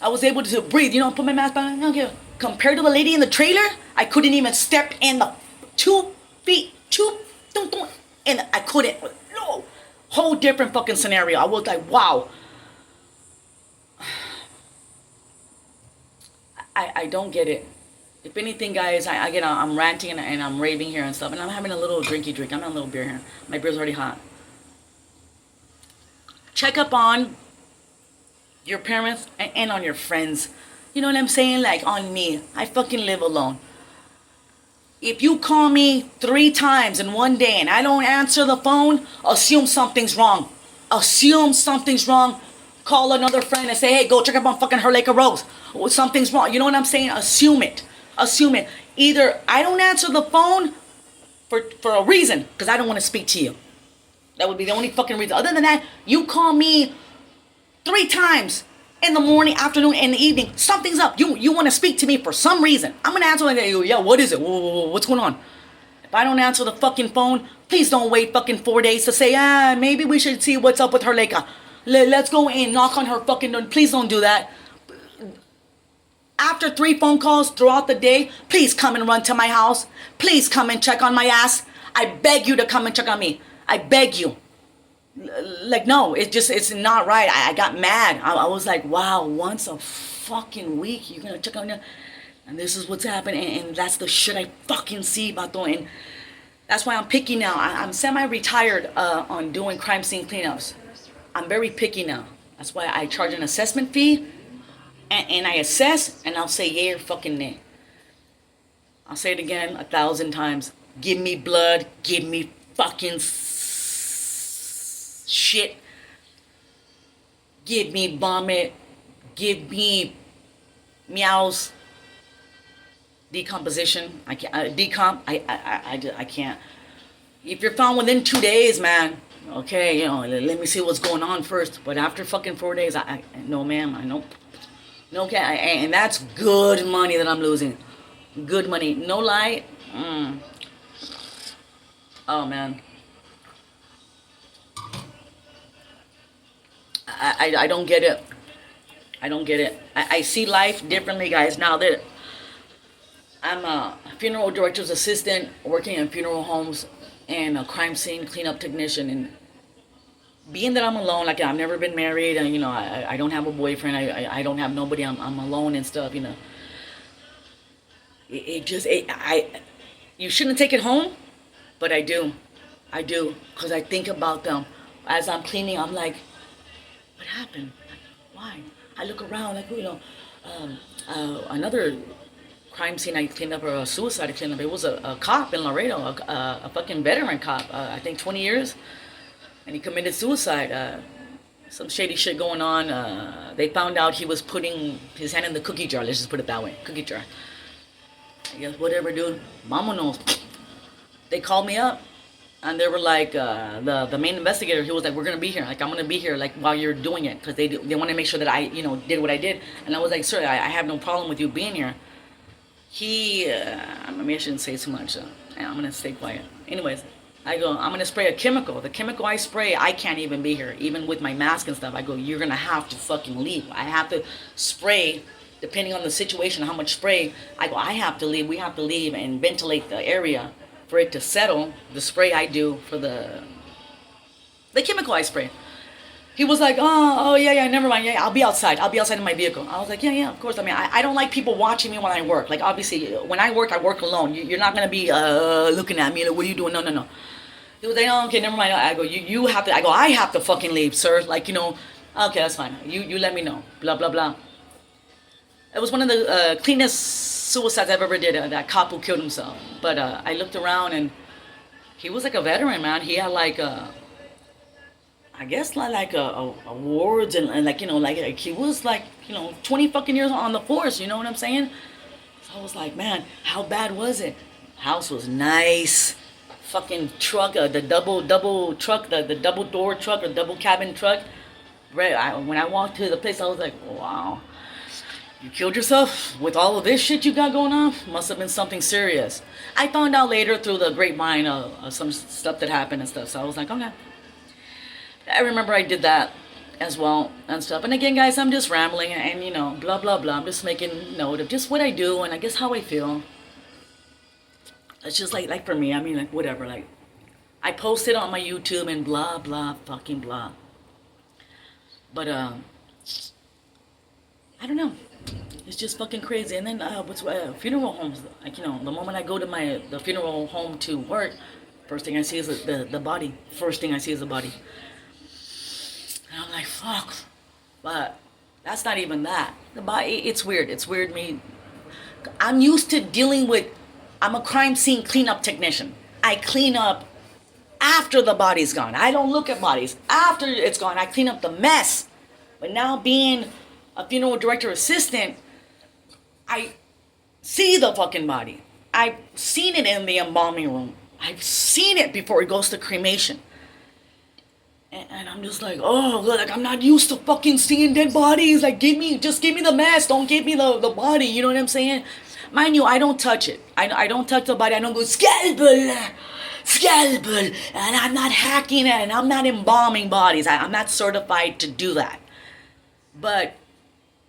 I was able to breathe. You know, put my mask on. Okay. Compared to the lady in the trailer, I couldn't even step in the 2 feet. And I couldn't. No. Whole different fucking scenario. I was like, wow. I don't get it. If anything, guys, I'm ranting and I'm raving here and stuff, and I'm having a little drinky drink. I'm having a little beer here. My beer's already hot. Check up on your parents and on your friends. You know what I'm saying? Like, on me. I fucking live alone. If you call me 3 times in one day and I don't answer the phone, assume something's wrong. Assume something's wrong. Call another friend and say, hey, go check up on fucking Herleca Rose. Something's wrong. You know what I'm saying? Assume it. Assume it. Either I don't answer the phone for a reason, because I don't want to speak to you. That would be the only fucking reason. Other than that, you call me 3 times in the morning, afternoon, and the evening. Something's up. You want to speak to me for some reason. I'm going to answer like that. Yeah, what is it? What's going on? If I don't answer the fucking phone, please don't wait fucking 4 days to say, maybe we should see what's up with Herleca. Let's go in, knock on her fucking door. Please don't do that. After 3 phone calls throughout the day, please come and run to my house. Please come and check on my ass. I beg you to come and check on me. I beg you. Like, no, it's not right. I got mad. I was like, wow, once a fucking week, you're going to check on me. And this is what's happening. And that's the shit I fucking see, Bato. And that's why I'm picky now. I'm semi-retired on doing crime scene cleanups. I'm very picky now. That's why I charge an assessment fee. And I assess, and I'll say yay or fucking nay. I'll say it again 1,000 times. Give me blood. Give me fucking shit. Give me vomit. Give me meows. Decomposition. I can't. I can't. If you're found within 2 days, man, okay, you know, let me see what's going on first. But after fucking 4 days, no, ma'am, I know. No, okay, and that's good money that I'm losing. Good money. No lie. Oh, man. I don't get it. I don't get it. I see life differently, guys, now that I'm a funeral director's assistant working in funeral homes and a crime scene cleanup technician. And being that I'm alone, like I've never been married, and you know, I don't have a boyfriend, I don't have nobody, I'm alone and stuff, you know. You shouldn't take it home, but I do, because I think about them. As I'm cleaning, I'm like, what happened? Why? I look around, like, you know, another crime scene I cleaned up, or a suicide I cleaned up, it was a cop in Laredo, a fucking veteran cop, I think 20 years. And he committed suicide. Some shady shit going on. They found out he was putting his hand in the cookie jar. Let's just put it that way. Cookie jar. I guess, whatever, dude. Mama knows. They called me up. And they were like, the main investigator, he was like, we're going to be here. Like, I'm going to be here, like, while you're doing it. Because they want to make sure that I, you know, did what I did. And I was like, sir, I have no problem with you being here. Maybe I shouldn't say too much. I'm going to stay quiet. Anyways. I go, I'm gonna spray a chemical. The chemical I spray, I can't even be here, even with my mask and stuff. I go, you're gonna have to fucking leave. I have to spray, depending on the situation, how much spray. I go, I have to leave. We have to leave and ventilate the area for it to settle. The spray I do for the chemical I spray. He was like, oh, yeah, yeah, never mind. Yeah, I'll be outside. I'll be outside in my vehicle. I was like, yeah, yeah, of course. I mean, I don't like people watching me when I work. Like, obviously, when I work alone. You're not going to be looking at me. Like, what are you doing? No, no, no. He was like, oh, okay, never mind. I go, you have to. I go, I have to fucking leave, sir. Like, okay, that's fine. You let me know. Blah, blah, blah. It was one of the cleanest suicides I've ever did. That cop who killed himself. But I looked around and he was like a veteran, man. He had like I guess like awards and like like he was like 20 fucking years on the force. You know what I'm saying? So I was like, man, how bad was it? House was nice. Fucking truck, the double truck, the double door truck or double cabin truck. Right. When I walked to the place, I was like, wow, you killed yourself with all of this shit you got going on? Must have been something serious. I found out later through the grapevine of some stuff that happened and stuff. So I was like, okay. I remember I did that as well and stuff. And again, guys, I'm just rambling and blah blah blah. I'm just making note of just what I do and I guess how I feel. It's just like for me, I mean, like whatever. Like I post it on my YouTube and blah blah fucking blah. But I don't know. It's just fucking crazy. And then what's funeral homes? Like the moment I go to the funeral home to work, first thing I see is the body. First thing I see is the body. And I'm like, fuck. But that's not even that. The body, it's weird. It's weird I'm used to dealing with, I'm a crime scene cleanup technician. I clean up after the body's gone. I don't look at bodies. After it's gone, I clean up the mess. But now being a funeral director assistant, I see the fucking body. I've seen it in the embalming room. I've seen it before it goes to cremation. And I'm just like, oh, like I'm not used to fucking seeing dead bodies. Like, just give me the mess. Don't give me the body. You know what I'm saying? Mind you, I don't touch it. I don't touch the body. I don't go scalpel, and I'm not hacking it, and I'm not embalming bodies. I'm not certified to do that. But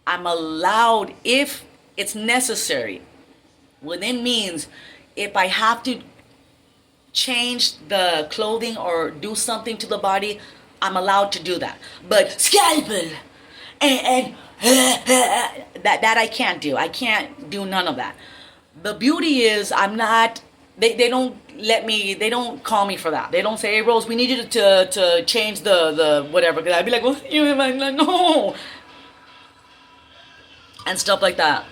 I'm allowed, if it's necessary, within means, if I have to change the clothing or do something to the body, I'm allowed to do that. But scalpel and that I can't do. I can't do none of that. The beauty is I'm not, they don't let me, they don't call me for that. They don't say, hey Rose, we need you to change the whatever. Because I'd be like, well, no. And stuff like that.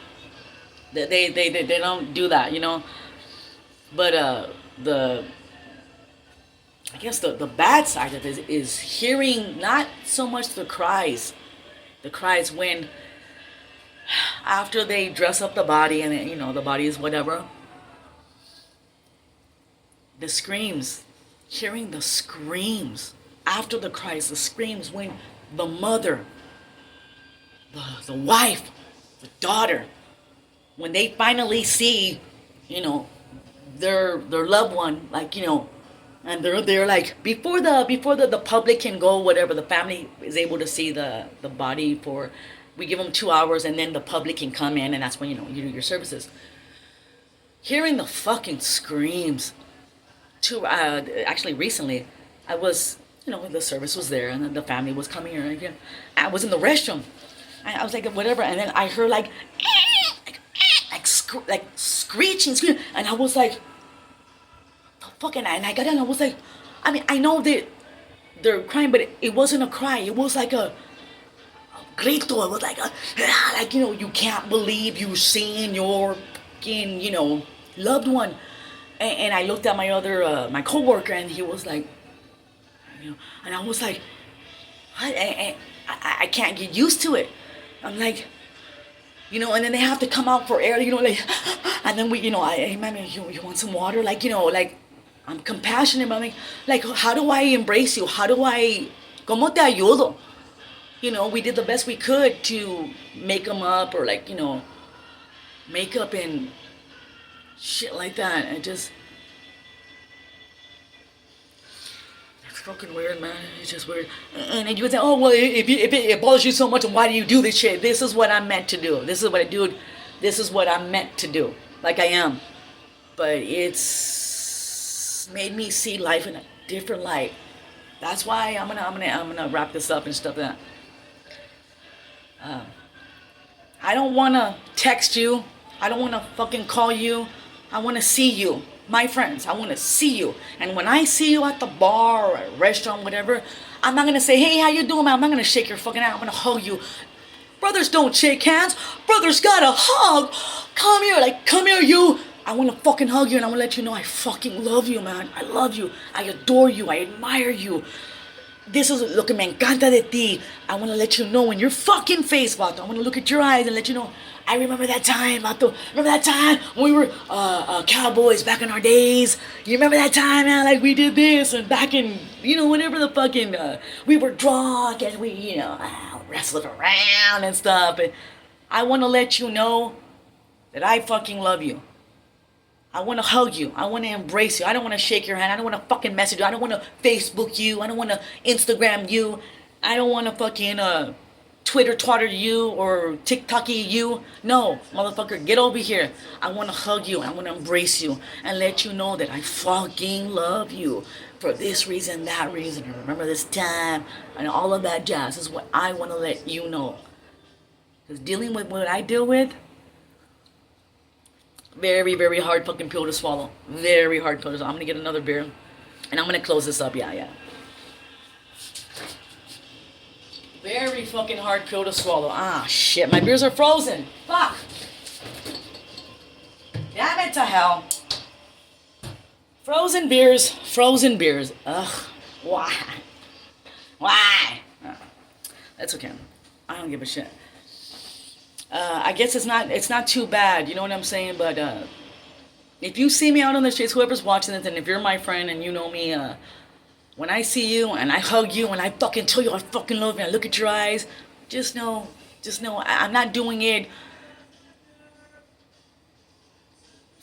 They don't do that, But I guess the bad side of it is hearing not so much the cries when after they dress up the body and the body is whatever, the screams, hearing the screams after the cries, the screams when the mother, the wife, the daughter, when they finally see their loved one, like and they're like before the public can go, whatever, the family is able to see the body we give them 2 hours and then the public can come in and that's when you do your services. Hearing the fucking screams actually recently I was the service was there and then the family was coming here again. I was in the restroom. I was like whatever and then I heard like screeching, and I was like fucking, and I got in, I was like, I mean, I know that they're crying, but it wasn't a cry. It was like a grito. It was like you can't believe you're seeing your fucking, loved one. And I looked at my other, my coworker, and he was like, and I was like, what? I can't get used to it. I'm like, and then they have to come out for air, like, and then we, hey man, you want some water? Like, like, I'm compassionate, but I'm like, how do I embrace you? How do I, ¿cómo te ayudo? We did the best we could to make them up or like, makeup and shit like that. And just, fucking weird, man. It's just weird. And then you would say, oh, well, if it bothers you so much, why do you do this shit? This is what I'm meant to do. This is what I do. This is what I'm meant to do. Like I am. But it's made me see life in a different light. That's why I'm gonna wrap this up and stuff like that. I don't wanna text you. I don't wanna fucking call you. I wanna see you. My friends, I wanna see you. And when I see you at the bar or at a restaurant, whatever, I'm not gonna say, hey, how you doing, man? I'm not gonna shake your fucking hand. I'm gonna hug you. Brothers don't shake hands. Brothers gotta hug. Come here, come here, you. I wanna fucking hug you and I wanna let you know I fucking love you, man. I love you. I adore you. I admire you. This is lo que me encanta de ti. I wanna let you know in your fucking face, vato. I wanna look at your eyes and let you know. I remember that time, vato. Remember that time when we were cowboys back in our days? You remember that time, man? Like we did this and back in, whenever the fucking, we were drunk and we, wrestled around and stuff. And I want to let you know that I fucking love you. I want to hug you. I want to embrace you. I don't want to shake your hand. I don't want to fucking message you. I don't want to Facebook you. I don't want to Instagram you. I don't want to fucking Twitter twatter you or TikToky you. No, motherfucker, get over here. I want to hug you. I want to embrace you and let you know that I fucking love you for this reason, that reason. And remember this time and all of that jazz is what I want to let you know. Because dealing with what I deal with, very, very hard fucking pill to swallow. Very hard pill to swallow. I'm going to get another beer. And I'm going to close this up. Yeah. Very fucking hard pill to swallow. Ah, shit. My beers are frozen. Fuck. Damn it to hell. Frozen beers. Frozen beers. Ugh. Why? Why? That's okay. I don't give a shit. I guess it's not too bad, you know what I'm saying? But if you see me out on the streets, whoever's watching this, and if you're my friend and you know me, when I see you and I hug you and I fucking tell you I fucking love you, I look at your eyes, just know, I'm not doing it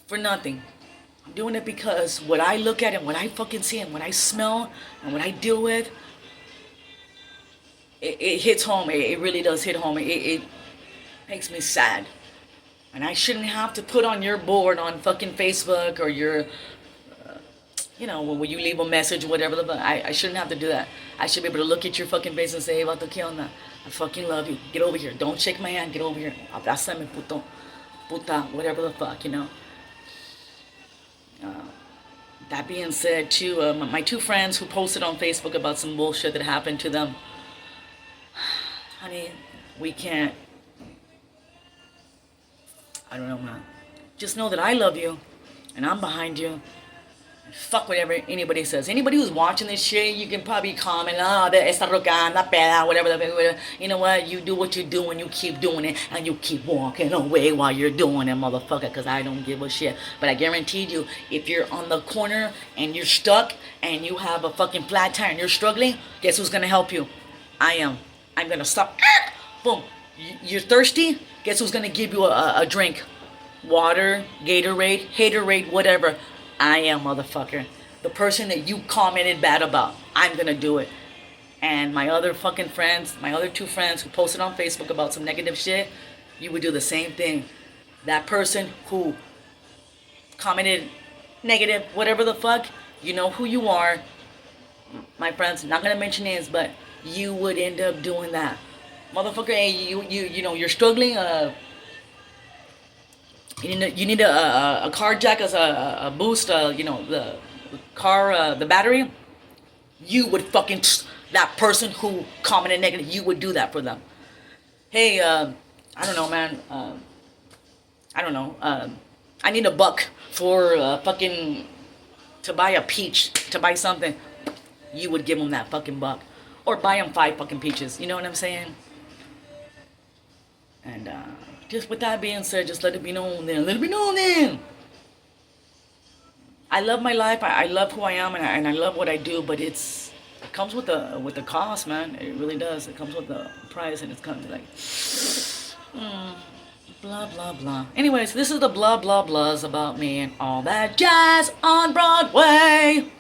for nothing. I'm doing it because what I look at and what I fucking see and what I smell and what I deal with, it hits home. It really does hit home. It makes me sad. And I shouldn't have to put on your board on fucking Facebook or your, when you leave a message or whatever. I shouldn't have to do that. I should be able to look at your fucking face and say, hey, vato, ¿qué onda? I fucking love you. Get over here. Don't shake my hand. Get over here. Abrázame, puto. Puta, whatever the fuck, That being said, too, my two friends who posted on Facebook about some bullshit that happened to them. Honey, we can't. I don't know, man. Just know that I love you, and I'm behind you. And fuck whatever anybody says. Anybody who's watching this shit, you can probably comment, esta roca, la peda, whatever. You know what? You do what you do, and you keep doing it, and you keep walking away while you're doing it, motherfucker, because I don't give a shit. But I guarantee you, if you're on the corner, and you're stuck, and you have a fucking flat tire, and you're struggling, guess who's going to help you? I am. I'm going to stop. Boom. You're thirsty? Guess who's gonna give you a drink? Water, Gatorade, Haterade, whatever. I am, motherfucker. The person that you commented bad about. I'm gonna do it. And my other fucking friends, my other two friends who posted on Facebook about some negative shit, you would do the same thing. That person who commented negative, whatever the fuck, you know who you are. My friends, not gonna mention names, but you would end up doing that. Motherfucker, hey, you're struggling. You need a car jack as a boost. The car, the battery. You would fucking that person who commented negative. You would do that for them. Hey, I don't know, man. I don't know. I need $1 for fucking to buy a peach, to buy something. You would give them that fucking $1, or buy them 5 fucking peaches. You know what I'm saying? And just with that being said, just let it be known then. Let it be known then. I love my life. I love who I am, and I love what I do. But it comes with the cost, man. It really does. It comes with the price, and it's kind of like blah blah blah. Anyways, this is the blah blah blahs about me and all that jazz on Broadway.